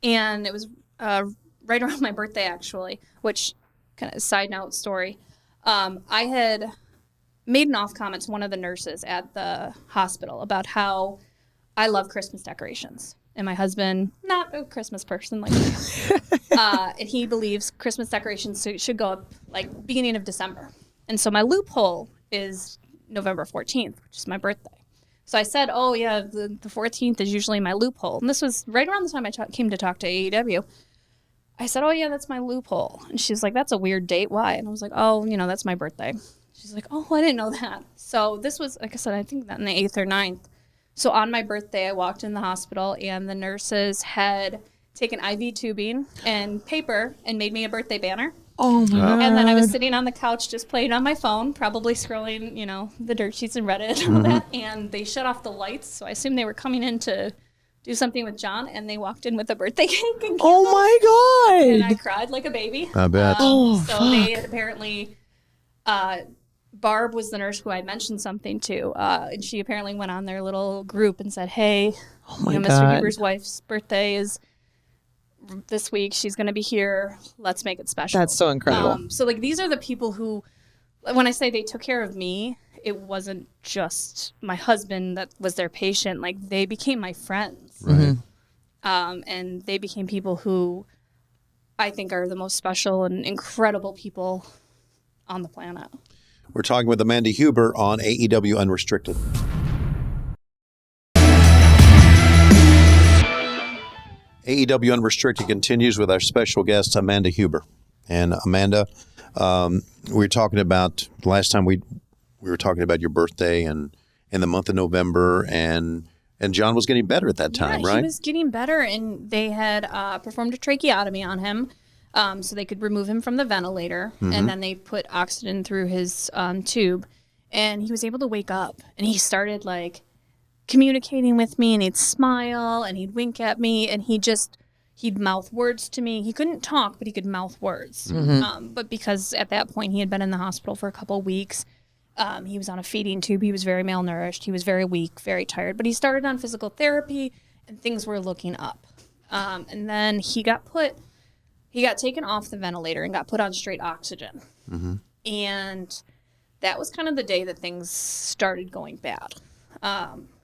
it was right around my birthday, actually, which kind of side note story. I had made an off comment to one of the nurses at the hospital about how I love Christmas decorations. And my husband, not a Christmas person like me, and he believes Christmas decorations should go up like beginning of December. And so my loophole is November 14th, which is my birthday. So I said, oh, yeah, the 14th is usually my loophole. And this was right around the time I came to talk to AEW. I said, oh, yeah, that's my loophole. And she's like, that's a weird date. Why? And I was like, oh, that's my birthday. She's like, oh, I didn't know that. So this was, like I said, I think that on the 8th or 9th. So on my birthday, I walked in the hospital, and the nurses had taken IV tubing and paper and made me a birthday banner. Oh, my God. And then I was sitting on the couch just playing on my phone, probably scrolling, the dirt sheets and Reddit and all that. And they shut off the lights, so I assumed they were coming in to do something with Jon, and they walked in with a birthday cake and candles. Oh, my God. And I cried like a baby. I bet. So they had apparently... Barb was the nurse who I mentioned something to, and she apparently went on their little group and said, hey, Mr. Huber's wife's birthday is this week. She's going to be here. Let's make it special. That's so incredible. So, these are the people who, when I say they took care of me, it wasn't just my husband that was their patient. Like, they became my friends. Right. And they became people who I think are the most special and incredible people on the planet. We're talking with Amanda Huber on AEW Unrestricted. AEW Unrestricted continues with our special guest, Amanda Huber. And Amanda, we were talking about, last time we were talking about your birthday and in the month of November, and Jon was getting better at that time, right? He was getting better, and they had performed a tracheotomy on him. So they could remove him from the ventilator, and then they put oxygen through his tube, and he was able to wake up, and he started like communicating with me, and he'd smile and he'd wink at me, and he'd mouth words to me. He couldn't talk, but he could mouth words. But because at that point he had been in the hospital for a couple of weeks, he was on a feeding tube. He was very malnourished. He was very weak, very tired, but he started on physical therapy, and things were looking up. And then he got taken off the ventilator and got put on straight oxygen. And that was kind of the day that things started going bad.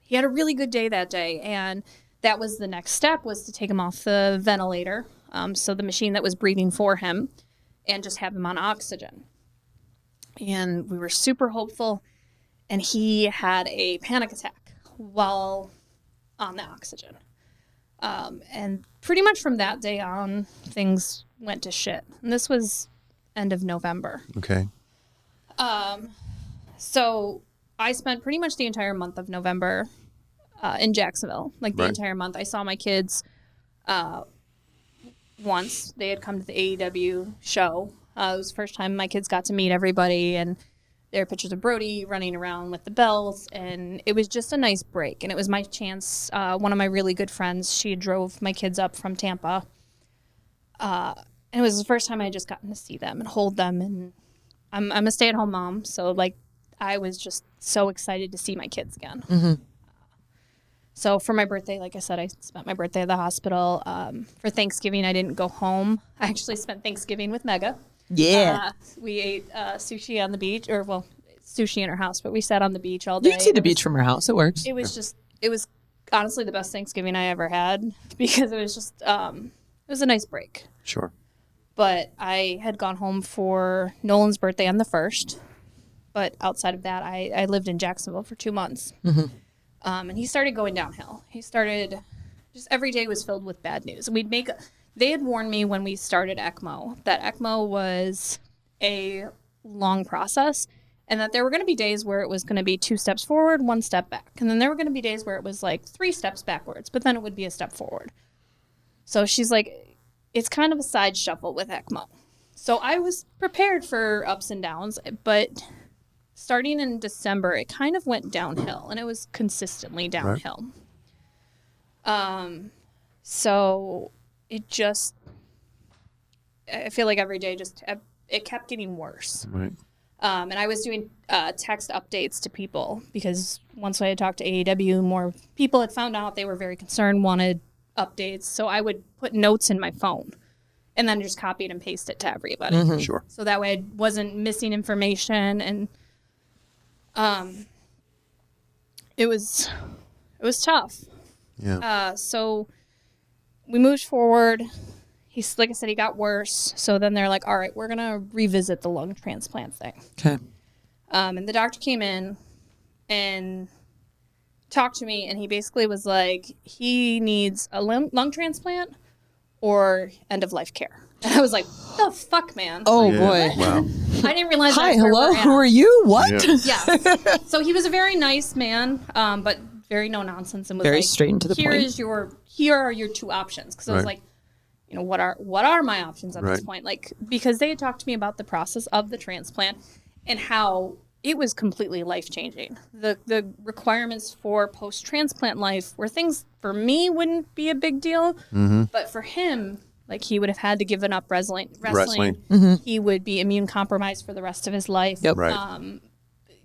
He had a really good day that day, and that was the next step, was to take him off the ventilator, so the machine that was breathing for him, and just have him on oxygen. And we were super hopeful, and he had a panic attack while on the oxygen. And pretty much from that day on, things went to shit. And this was end of November. Okay. So I spent pretty much the entire month of November in Jacksonville, like the Right. entire month. I saw my kids once. They had come to the AEW show. It was the first time my kids got to meet everybody, and there were pictures of Brodie running around with the bells, and it was just a nice break. And it was my chance. One of my really good friends, she drove my kids up from Tampa, and it was the first time I had just gotten to see them and hold them. And I'm a stay-at-home mom, so like I was just so excited to see my kids again. Mm-hmm. So for my birthday, like I said, I spent my birthday at the hospital. For Thanksgiving, I didn't go home. I actually spent Thanksgiving with Mega. Yeah. We ate sushi on the beach, sushi in her house, but we sat on the beach all day. You can see the beach from her house. It works. It was honestly the best Thanksgiving I ever had because it was just, it was a nice break. Sure. But I had gone home for Nolan's birthday on the 1st. But outside of that, I lived in Jacksonville for 2 months. Mm-hmm. And he started going downhill. He started, just every day was filled with bad news. They had warned me when we started ECMO that ECMO was a long process and that there were going to be days where it was going to be 2 steps forward, 1 step back. And then there were going to be days where it was like 3 steps backwards, but then it would be a step forward. So she's like, it's kind of a side shuffle with ECMO. So I was prepared for ups and downs, but starting in December, it kind of went downhill, and it was consistently downhill. Right. So it just, I feel like every day it kept getting worse. Right. And I was doing text updates to people because once I had talked to AEW, more people had found out. They were very concerned, wanted updates. So I would put notes in my phone and then just copy it and paste it to everybody. Mm-hmm. Sure. So that way I wasn't missing information. And it was tough. Yeah. So we moved forward. Like I said, he got worse. So then they're like, all right, we're going to revisit the lung transplant thing. Okay. And the doctor came in and talked to me, and he basically was like, he needs a lung transplant or end-of-life care. And I was like, the fuck, man? Oh, Yeah. boy. Wow. I didn't realize Hi, that's where hello, we're at. who are you? What? Yeah. Yes. So he was a very nice man, but very no nonsense, and was Very like, straight and to the point. Here are your 2 options. Because I was Right. like, what are my options at this Right. point? Like, because they had talked to me about the process of the transplant and how it was completely life-changing. The requirements for post-transplant life were things for me wouldn't be a big deal, but for him, like, he would have had to give up wrestling. Mm-hmm. He would be immune compromised for the rest of his life. Yep. Right.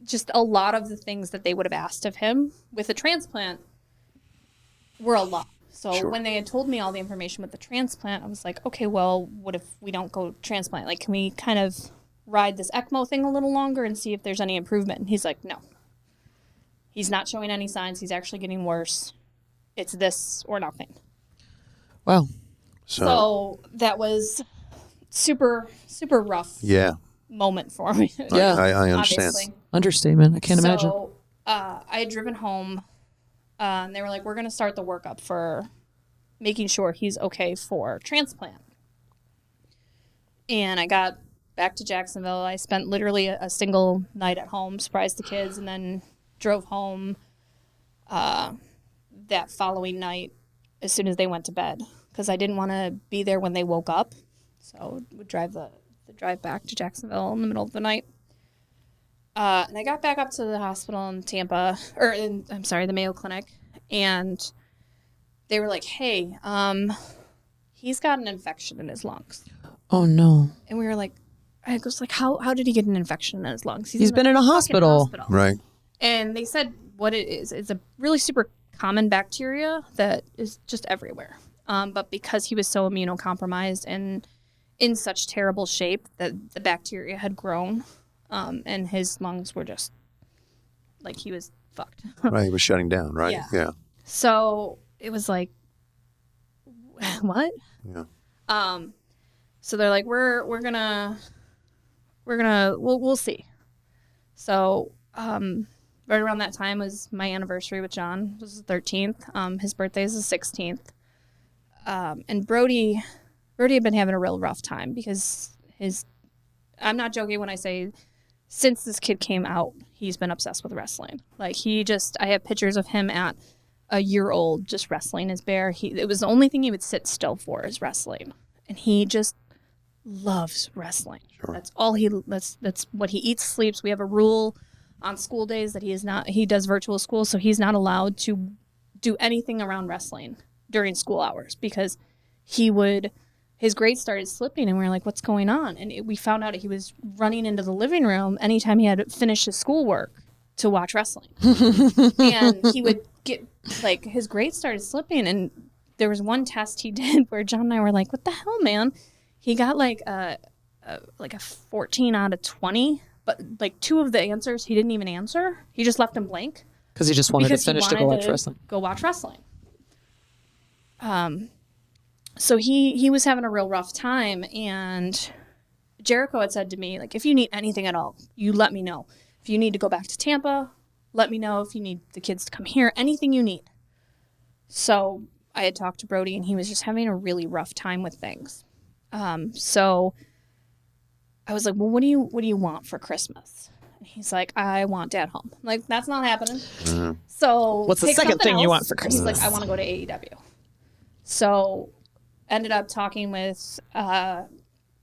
Just a lot of the things that they would have asked of him with a transplant were a lot. So Sure. when they had told me all the information with the transplant, I was like, okay, well, what if we don't go transplant? Like, can we kind of ride this ECMO thing a little longer and see if there's any improvement? And he's like, no. He's not showing any signs. He's actually getting worse. It's this or nothing. Wow. So that was super, super rough Yeah. moment for me. Yeah. I understand. Obviously. Understatement. I can't imagine. So I had driven home, and they were like, we're going to start the workup for making sure he's okay for transplant. And I got back to Jacksonville. I spent literally a single night at home, surprised the kids, and then drove home that following night as soon as they went to bed because I didn't want to be there when they woke up. So I would drive the drive back to Jacksonville in the middle of the night. And I got back up to the hospital in Tampa, the Mayo Clinic, and they were like, hey, he's got an infection in his lungs. Oh, no. And we were like, I was like, how did he get an infection in his lungs? He's been in a fucking hospital. Right. And they said what it is. It's a really super common bacteria that is just everywhere. But because he was so immunocompromised and in such terrible shape that the bacteria had grown, and his lungs were just like he was fucked. Right. He was shutting down. Right. Yeah. So it was like, what? Yeah. So they're like, we'll see. So right around that time was my anniversary with Jon. It was the 13th. His birthday is the 16th. And Brodie had been having a real rough time because I'm not joking when I say since this kid came out, he's been obsessed with wrestling. Like I have pictures of him at a year old just wrestling his bear. It was the only thing he would sit still for is wrestling. And he just loves wrestling. Sure. That's all that's what he eats, sleeps. We have a rule on school days that he does virtual school, so he's not allowed to do anything around wrestling during school hours because his grades started slipping and we were like, what's going on? And we found out he was running into the living room anytime he had finished his schoolwork to watch wrestling. And he would get, like, his grades started slipping. And there was one test he did where John and I were like, what the hell, man? He got like a 14 out of 20, but like 2 of the answers he didn't even answer. He just left them blank. Because he just wanted to finish to go watch wrestling. Go watch wrestling. So he was having a real rough time, and Jericho had said to me, like, if you need anything at all, you let me know. If you need to go back to Tampa, let me know. If you need the kids to come here, anything you need. So I had talked to Brodie, and he was just having a really rough time with things. So I was like, well, what do you want for Christmas? And he's like, I want Dad home. I'm like, that's not happening. Mm-hmm. So what's the second thing you want for Christmas? He's like, I want to go to AEW. So ended up talking with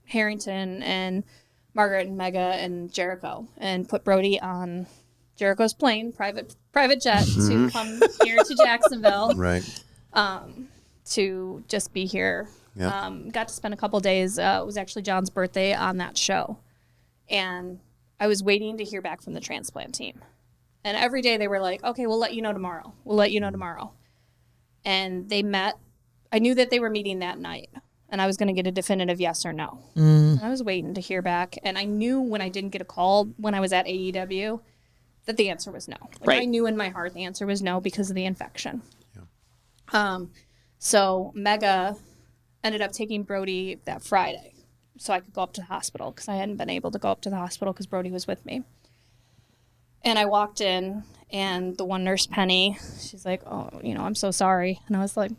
Harrington and Margaret and Mega and Jericho, and put Brodie on Jericho's plane, private jet, to come here to Jacksonville. Right. To just be here. Yeah. Got to spend a couple days. It was actually John's birthday on that show. And I was waiting to hear back from the transplant team. And every day they were like, okay, we'll let you know tomorrow. We'll let you know tomorrow. And they met. I knew that they were meeting that night. And I was going to get a definitive yes or no. And I was waiting to hear back. And I knew when I didn't get a call when I was at AEW that the answer was no. Like, right. I knew in my heart the answer was no because of the infection. Yeah. So Mega ended up taking Brodie that Friday so I could go up to the hospital because I hadn't been able to go up to the hospital because Brodie was with me. And I walked in, and the one nurse, Penny, she's like, oh, I'm so sorry. And I was like,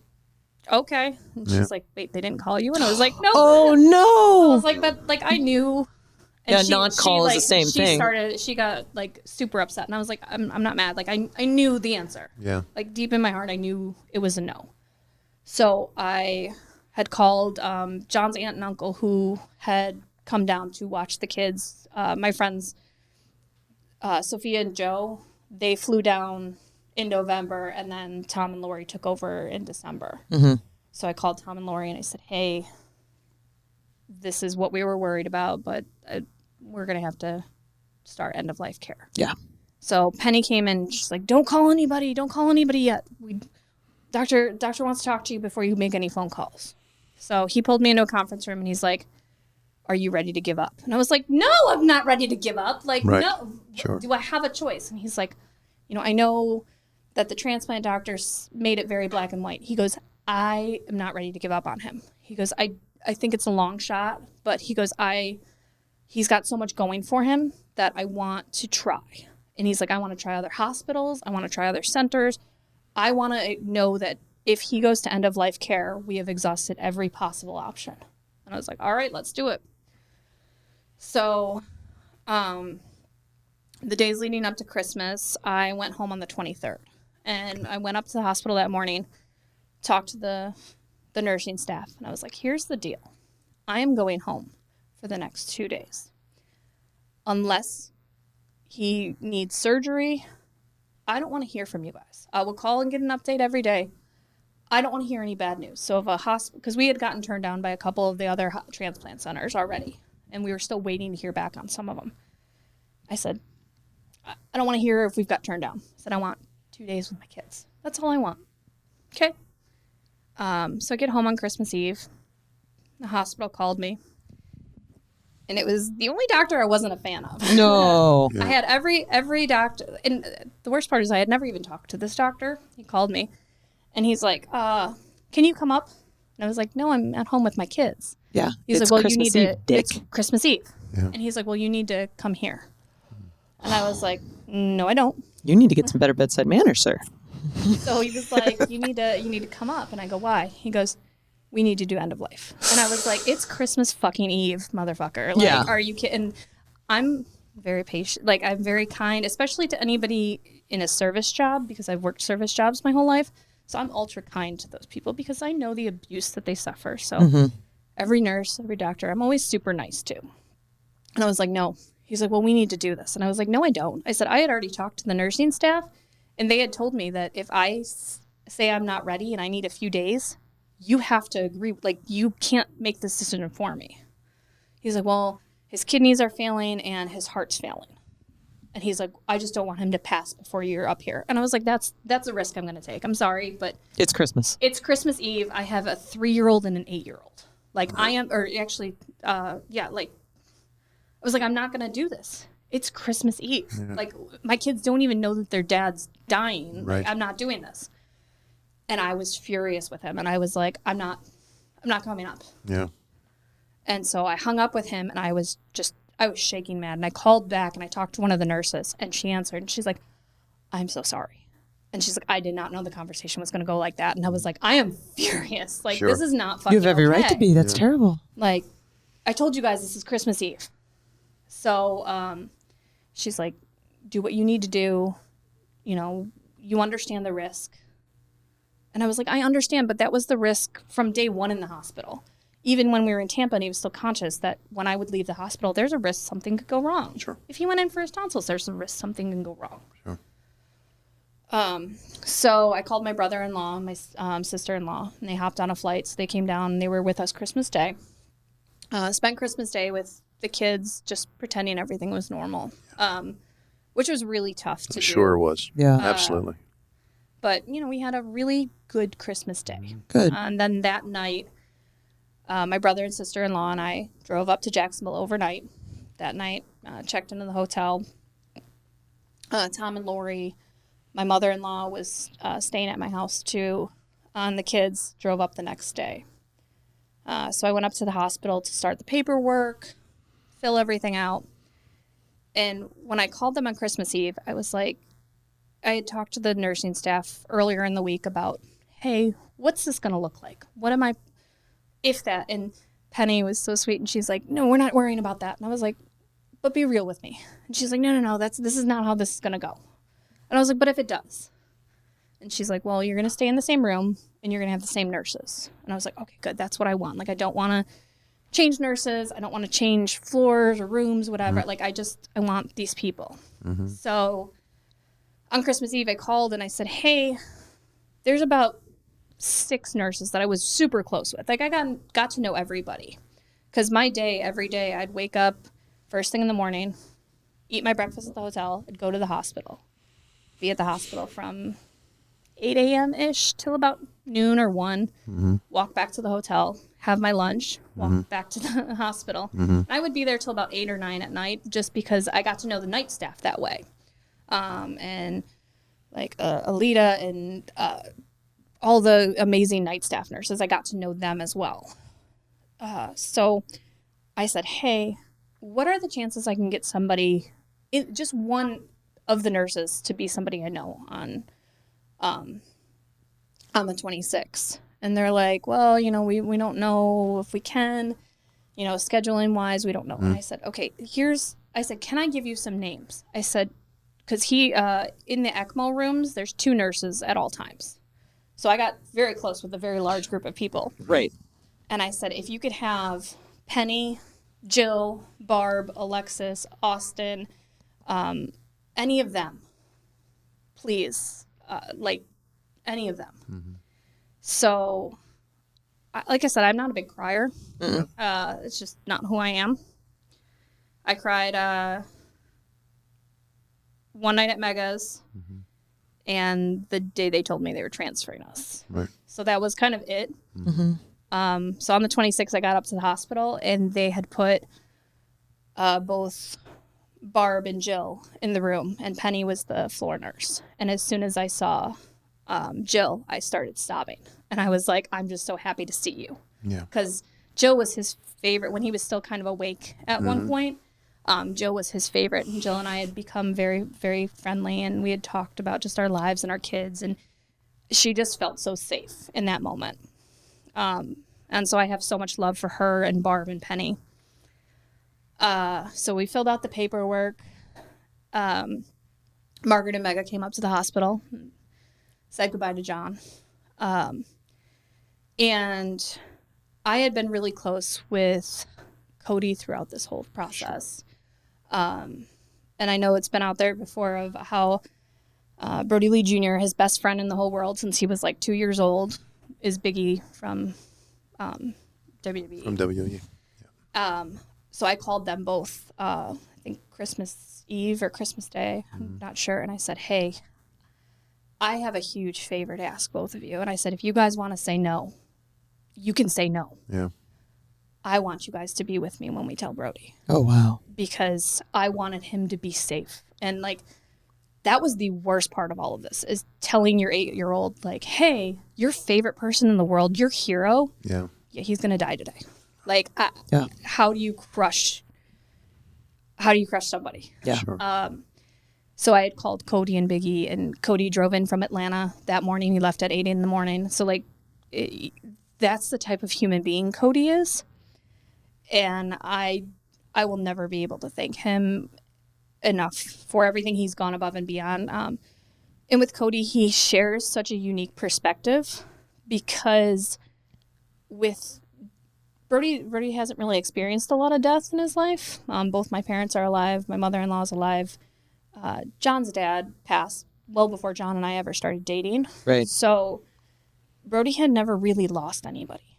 okay. And she's like, wait, they didn't call you? And I was like, no. Oh, no. I was like, but, like, I knew. And non-call is the same thing. She got, like, super upset. And I was like, I'm not mad. Like, I knew the answer. Yeah. Like, deep in my heart, I knew it was a no. So I had called John's aunt and uncle who had come down to watch the kids. My friends, Sophia and Joe, they flew down in November, and then Tom and Lori took over in December. Mm-hmm. So I called Tom and Lori, and I said, hey, this is what we were worried about, but we're going to have to start end-of-life care. Yeah. So Penny came in, she's like, don't call anybody yet. Doctor wants to talk to you before you make any phone calls. So he pulled me into a conference room, and he's like, are you ready to give up? And I was like, no, I'm not ready to give up. Like, right. No, sure. Do I have a choice? And he's like, I know that the transplant doctors made it very black and white. He goes, I am not ready to give up on him. He goes, I think it's a long shot, but he goes, he's got so much going for him that I want to try. And he's like, I want to try other hospitals. I want to try other centers. I want to know that if he goes to end-of-life care, we have exhausted every possible option. And I was like, all right, let's do it. So the days leading up to Christmas, I went home on the 23rd. And I went up to the hospital that morning, talked to the nursing staff, and I was like, here's the deal. I am going home for the next 2 days. Unless he needs surgery, I don't want to hear from you guys. I will call and get an update every day. I don't want to hear any bad news. So if a hospital, because we had gotten turned down by a couple of the other transplant centers already, and we were still waiting to hear back on some of them. I said, I don't want to hear if we've got turned down. I said, I want 2 days with my kids. That's all I want. Okay. So I get home on Christmas Eve. The hospital called me. And it was the only doctor I wasn't a fan of. No. I had every doctor. And the worst part is I had never even talked to this doctor. He called me. And he's like, can you come up? And I was like, no, I'm at home with my kids. Yeah. He's like, well, Christmas you need Eve, to. Dick. It's Christmas Eve. Yeah. And he's like, well, you need to come here. And I was like, no, I don't. You need to get some better bedside manners, sir. So he was like, you need to come up. And I go, why? He goes, we need to do end of life. And I was like, it's Christmas fucking Eve, motherfucker. Like, yeah. Are you kidding? I'm very patient. Like, I'm very kind, especially to anybody in a service job, because I've worked service jobs my whole life. So I'm ultra kind to those people because I know the abuse that they suffer. So every nurse, every doctor, I'm always super nice to. And I was like, no. He's like, well, we need to do this. And I was like, no, I don't. I said, I had already talked to the nursing staff, and they had told me that if I say I'm not ready and I need a few days, you have to agree. Like, you can't make this decision for me. He's like, well, his kidneys are failing and his heart's failing. And he's like, I just don't want him to pass before you're up here. And I was like, that's a risk I'm going to take. I'm sorry, but It's Christmas. It's Christmas Eve. I have a 3-year-old and an 8-year-old. Like, I am, or actually, like, I was like, I'm not going to do this. It's Christmas Eve. Yeah. Like, my kids don't even know that their dad's dying. Right. Like, I'm not doing this. And I was furious with him. And I was like, I'm not coming up. Yeah. And so I hung up with him, and I was shaking mad. And I called back, and I talked to one of the nurses, and she answered. And she's like, I'm so sorry. And she's like, I did not know the conversation was going to go like that. And I was like, I am furious. Like, This is not fucking You have every okay. right to be. That's terrible. Like, I told you guys this is Christmas Eve. So she's like, do what you need to do. You know, you understand the risk. And I was like, I understand, but that was the risk from day one in the hospital. Even when we were in Tampa and he was still conscious, that when I would leave the hospital, there's a risk something could go wrong. Sure. If he went in for his tonsils, there's a risk something can go wrong. Sure. So I called my brother-in-law and my sister-in-law, and they hopped on a flight. So they came down, and they were with us Christmas Day. Spent Christmas Day with the kids, just pretending everything was normal, which was really tough to do. Sure was. Yeah. Absolutely. But, you know, we had a really good Christmas Day. Good. And then that night, my brother and sister-in-law and I drove up to Jacksonville overnight. That night, checked into the hotel. Tom and Lori, my mother-in-law, was staying at my house too. And the kids drove up the next day. So I went up to the hospital to start the paperwork, fill everything out. And when I called them on Christmas Eve, I was like, I had talked to the nursing staff earlier in the week about, hey, what's this going to look like? What am I, if that? And Penny was so sweet, and she's like, no, we're not worrying about that. And I was like, but be real with me. And she's like, no, this is not how this is going to go. And I was like, but if it does? And she's like, well, you're going to stay in the same room, and you're going to have the same nurses. And I was like, okay, good. That's what I want. Like, I don't want to change nurses. I don't want to change floors or rooms, whatever. Mm-hmm. Like, I want these people. Mm-hmm. So on Christmas Eve, I called and I said, hey, there's about 6 nurses that I was super close with. Like, I got to know everybody. Because every day, I'd wake up first thing in the morning, eat my breakfast at the hotel, I'd go to the hospital. Be at the hospital from 8 a.m.-ish till about noon or 1, mm-hmm. walk back to the hotel, have my lunch, walk mm-hmm. back to the hospital. Mm-hmm. I would be there till about 8 or 9 at night, just because I got to know the night staff that way. And like Alita and all the amazing night staff nurses, I got to know them as well. So I said, hey, what are the chances I can get somebody, just one of the nurses, to be somebody I know on the 26th? And they're like, well, you know, we don't know if we can, you know, scheduling wise, we don't know. Mm-hmm. And I said, okay, can I give you some names? I said, because in the ECMO rooms, there's 2 nurses at all times. So I got very close with a very large group of people. Right. And I said, if you could have Penny, Jill, Barb, Alexis, Austin, any of them, please, like any of them. Mm-hmm. So, like I said, I'm not a big crier. Mm-hmm. It's just not who I am. I cried one night at Mega's, mm-hmm. and the day they told me they were transferring us. Right. So that was kind of it. Mm-hmm. So on the 26th, I got up to the hospital, and they had put both Barb and Jill in the room, and Penny was the floor nurse. And as soon as I saw Jill, I started sobbing. And I was like, I'm just so happy to see you. Yeah. Because Jill was his favorite when he was still kind of awake at mm-hmm. one point. Jill was his favorite, and Jill and I had become very, very friendly, and we had talked about just our lives and our kids, and she just felt so safe in that moment. And so I have so much love for her and Barb and Penny. So we filled out the paperwork. Margaret and Mega came up to the hospital, said goodbye to Jon. And I had been really close with Cody throughout this whole process. And I know it's been out there before of how Brodie Lee Jr., his best friend in the whole world since he was like 2 years old, is Big E from WWE. From WWE. Yeah. So I called them both, I think Christmas Eve or Christmas Day. I'm not sure. And I said, hey, I have a huge favor to ask both of you. And I said, if you guys want to say no, you can say no. Yeah. I want you guys to be with me when we tell Brodie. Oh, wow. Because I wanted him to be safe. And like, that was the worst part of all of this, is telling your 8-year-old, like, hey, your favorite person in the world, your hero, yeah, he's going to die today. Like, Yeah. how do you crush somebody? Yeah. sure. So I had called Cody and Big E, and Cody drove in from Atlanta that morning. He left at 8 in the morning. So like, that's the type of human being Cody is. And I will never be able to thank him enough for everything he's gone above and beyond. And with Cody, he shares such a unique perspective, because with Brodie hasn't really experienced a lot of death in his life. Both my parents are alive. My mother-in-law is alive. Jon's dad passed well before Jon and I ever started dating. Right. So Brodie had never really lost anybody.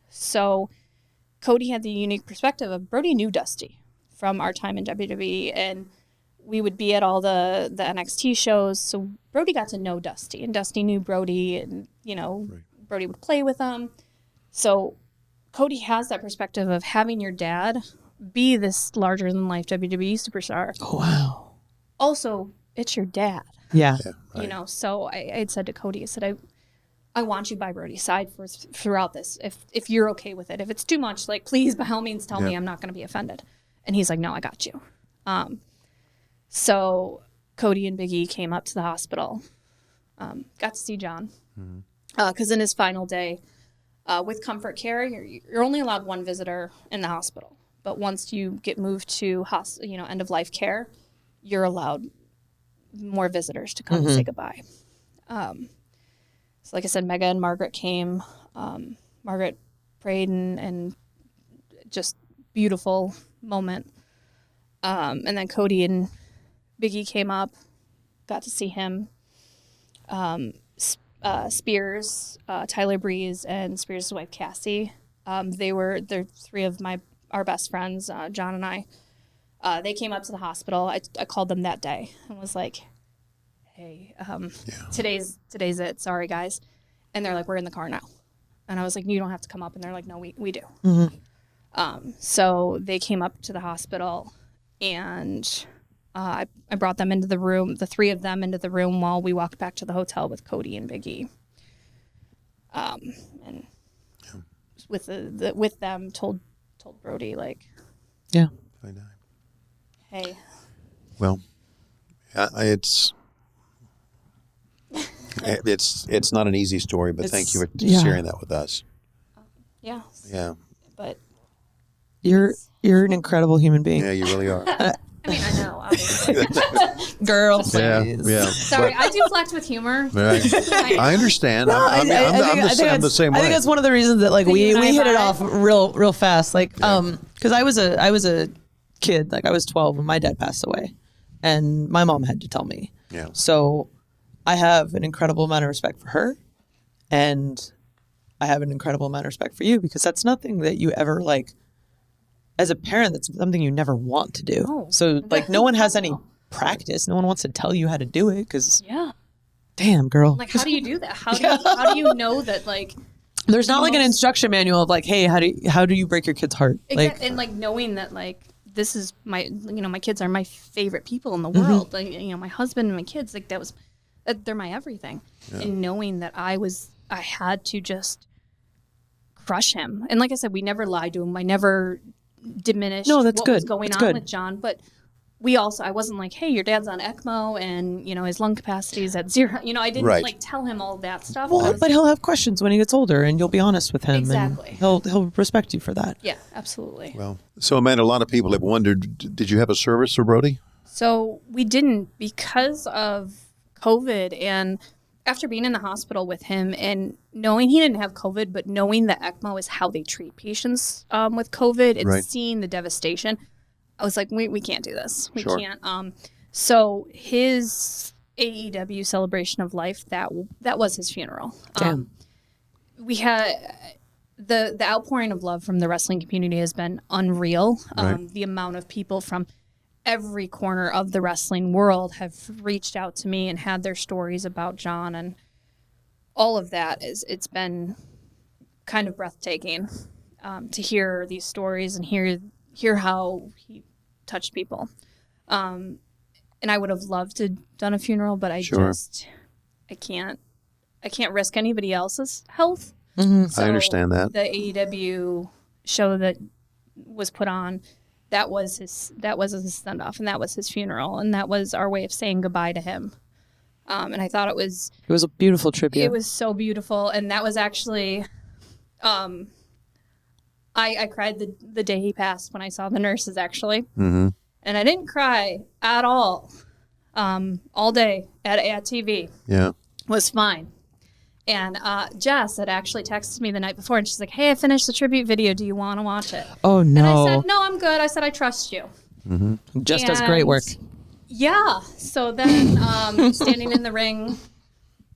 So Cody had the unique perspective of Brodie knew Dusty from our time in WWE, and we would be at all the NXT shows. So Brodie got to know Dusty, and Dusty knew Brodie, and, Right. Brodie would play with him. So Cody has that perspective of having your dad be this larger-than-life WWE superstar. Oh, wow. Also, it's your dad. Yeah. Yeah, right. So I had said to Cody, I said, I want you by Brodie's side throughout this, if you're okay with it. If it's too much, like, please, by all means, tell me. I'm not going to be offended. And he's like, no, I got you. So Cody and Big E came up to the hospital, got to see Jon. Because in his final day, with Comfort Care, you're only allowed one visitor in the hospital. But once you get moved to end-of-life care, you're allowed more visitors to come and say goodbye. So like I said, Mega and Margaret came. Margaret prayed, and just beautiful moment. And then Cody and Big E came up, got to see him. Spears, Tyler Breeze, and Spears' wife Cassie. They're three of our best friends, Jon and I. They came up to the hospital. I called them that day and was like, hey, today's it. Sorry, guys. And they're like, we're in the car now. And I was like, you don't have to come up. And they're like, no, we do. So they came up to the hospital, and I brought them into the room, the three of them into the room, while we walked back to the hotel with Cody and Big E. And with with them, told Brodie, like, Yeah. I know. hey. Well, it's not an easy story, but thank you for sharing that with us. Yeah. Yeah. But You're an incredible human being. Yeah, you really are. I mean, I know, obviously. Girl, Yeah, please. yeah. Sorry, I do flex with humor. Right. I understand. I'm the same way. I think that's one of the reasons that, like, we hit it off real fast. Like, because I was a kid, like I was 12 when my dad passed away, and my mom had to tell me. Yeah. So I have an incredible amount of respect for her, and I have an incredible amount of respect for you, because that's nothing that you ever, like, as a parent, that's something you never want to do. No. So, like, no one has any practice. No one wants to tell you how to do it, because, Yeah. damn, girl. Like, how do you do that? How do you know that, like, there's not like an instruction manual of, like, hey, how do you break your kid's heart? Exactly. And, like, knowing that, like, this is my kids are my favorite people in the world. Like, my husband and my kids, like, they're my everything. Yeah. And knowing that I had to just crush him. And like I said, we never lied to him. I never diminished was going on with Jon. But I wasn't like, hey, your dad's on ECMO and, his lung capacity is at 0. I didn't tell him all that stuff. Well, but he'll have questions when he gets older and you'll be honest with him. Exactly. And he'll respect you for that. Yeah, absolutely. Well, so Amanda, a lot of people have wondered, did you have a service for Brodie? So we didn't because of COVID, and after being in the hospital with him and knowing he didn't have COVID, but knowing that ECMO is how they treat patients with COVID and seeing the devastation, I was like, we can't do this. We can't. So his AEW celebration of life, that was his funeral. Damn. We had the outpouring of love from the wrestling community has been unreal. The amount of people from every corner of the wrestling world have reached out to me and had their stories about Jon, and all of that it's been kind of breathtaking to hear these stories and hear how he touched people. And I would have loved to done a funeral, but I can't risk anybody else's health. Mm-hmm. So I understand that. The AEW show that was put on, that was his send-off, and that was his funeral, and that was our way of saying goodbye to him. And I thought it was a beautiful tribute. It was so beautiful, and that was actually, I cried the day he passed when I saw the nurses, actually. Mm-hmm. And I didn't cry at all day at TV. Yeah. Was fine. And Jess had actually texted me the night before, and she's like, hey, I finished the tribute video. Do you want to watch it? Oh, no. And I said, no, I'm good. I said, I trust you. Mm-hmm. Jess does great work. Yeah. So then standing in the ring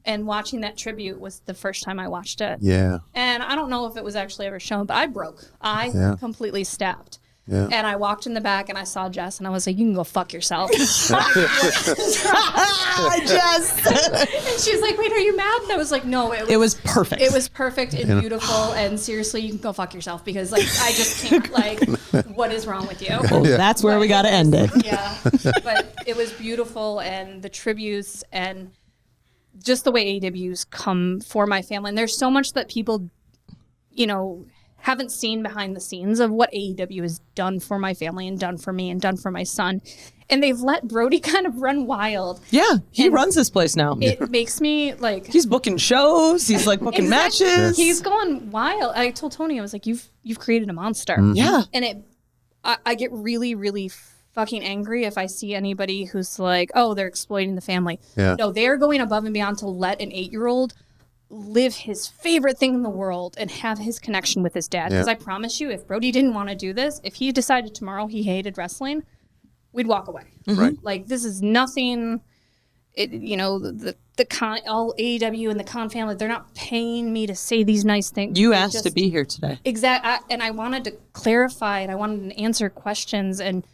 and watching that tribute was the first time I watched it. Yeah. And I don't know if it was actually ever shown, but I broke. I completely snapped. Yeah. And I walked in the back and I saw Jess and I was like, you can go fuck yourself. Jess. And she's like, wait, are you mad? And I was like, no, it was perfect. It was perfect and beautiful. And seriously, you can go fuck yourself because I just can't, what is wrong with you? Well, that's where we got to end it. Yeah. But it was beautiful, and the tributes and just the way AEW's come for my family. And there's so much that people, haven't seen behind the scenes of what AEW has done for my family and done for me and done for my son. And they've let Brodie kind of run wild. Yeah, he runs this place now. It makes me he's booking shows. He's booking matches. He's going wild. I told Tony, I was like, you've created a monster. Mm-hmm. Yeah. And I get really, really fucking angry if I see anybody who's like, oh, they're exploiting the family. Yeah. No, they're going above and beyond to let an 8-year-old live his favorite thing in the world and have his connection with his dad. Because I promise you, if Brodie didn't want to do this, if he decided tomorrow he hated wrestling, we'd walk away. Right. This is nothing. The all AEW and the Khan family, they're not paying me to say these nice things. You asked to be here today. Exactly. And I wanted to clarify and I wanted to answer questions, and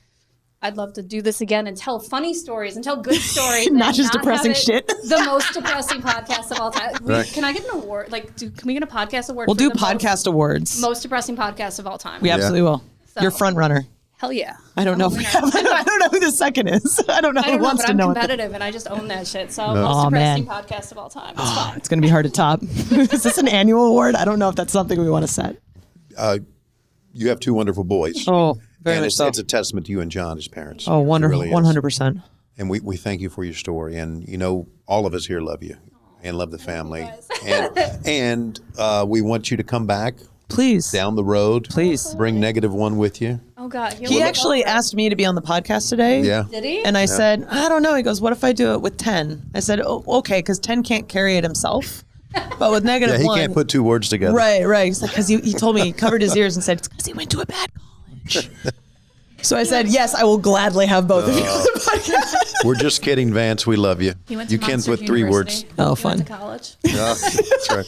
I'd love to do this again and tell funny stories and tell good stories. Not just depressing shit. The most depressing podcast of all time. Right. Can I get an award? Can we get a podcast award? We'll for do the podcast awards. Most depressing podcast of all time. We absolutely will. So, You're front runner. Hell yeah. I don't know if we have. I don't know who the second is. I don't know who wants to know. I'm competitive and I just own that shit. So most depressing podcast of all time. It's fine. It's going to be hard to top. Is this an annual award? I don't know if that's something we want to set. You have 2 wonderful boys. Oh, very and much so. It's a testament to you and Jon as parents. Oh, wonderful. It really is. 100%. And we thank you for your story. And, all of us here love you and love the family. And we want you to come back. Please. Down the road. Please. Bring negative one with you. Oh, God. He actually asked me to be on the podcast today. Yeah. Did he? And I said, I don't know. He goes, what if I do it with 10? I said, oh, okay, because 10 can't carry it himself. But with negative he 1. can't put 2 words together. Right. He's like, because he told me, he covered his ears and said, it's because he went to a bad college. So I said, yes, I will gladly have both of you on the podcast. We're just kidding, Vance. We love you. He went to You can Monsters put 3 words. University. Oh, He fun. went to college. Yeah, that's right.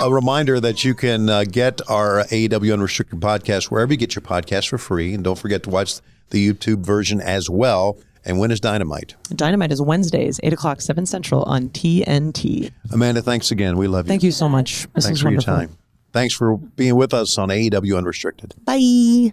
A reminder that you can get our AEW Unrestricted podcast wherever you get your podcast for free. And don't forget to watch the YouTube version as well. And when is Dynamite? Dynamite is Wednesdays, 8 o'clock, 7 Central on TNT. Amanda, thanks again. We love you. Thank you so much. This Thanks was for wonderful. your time. Thanks for being with us on AEW Unrestricted. Bye.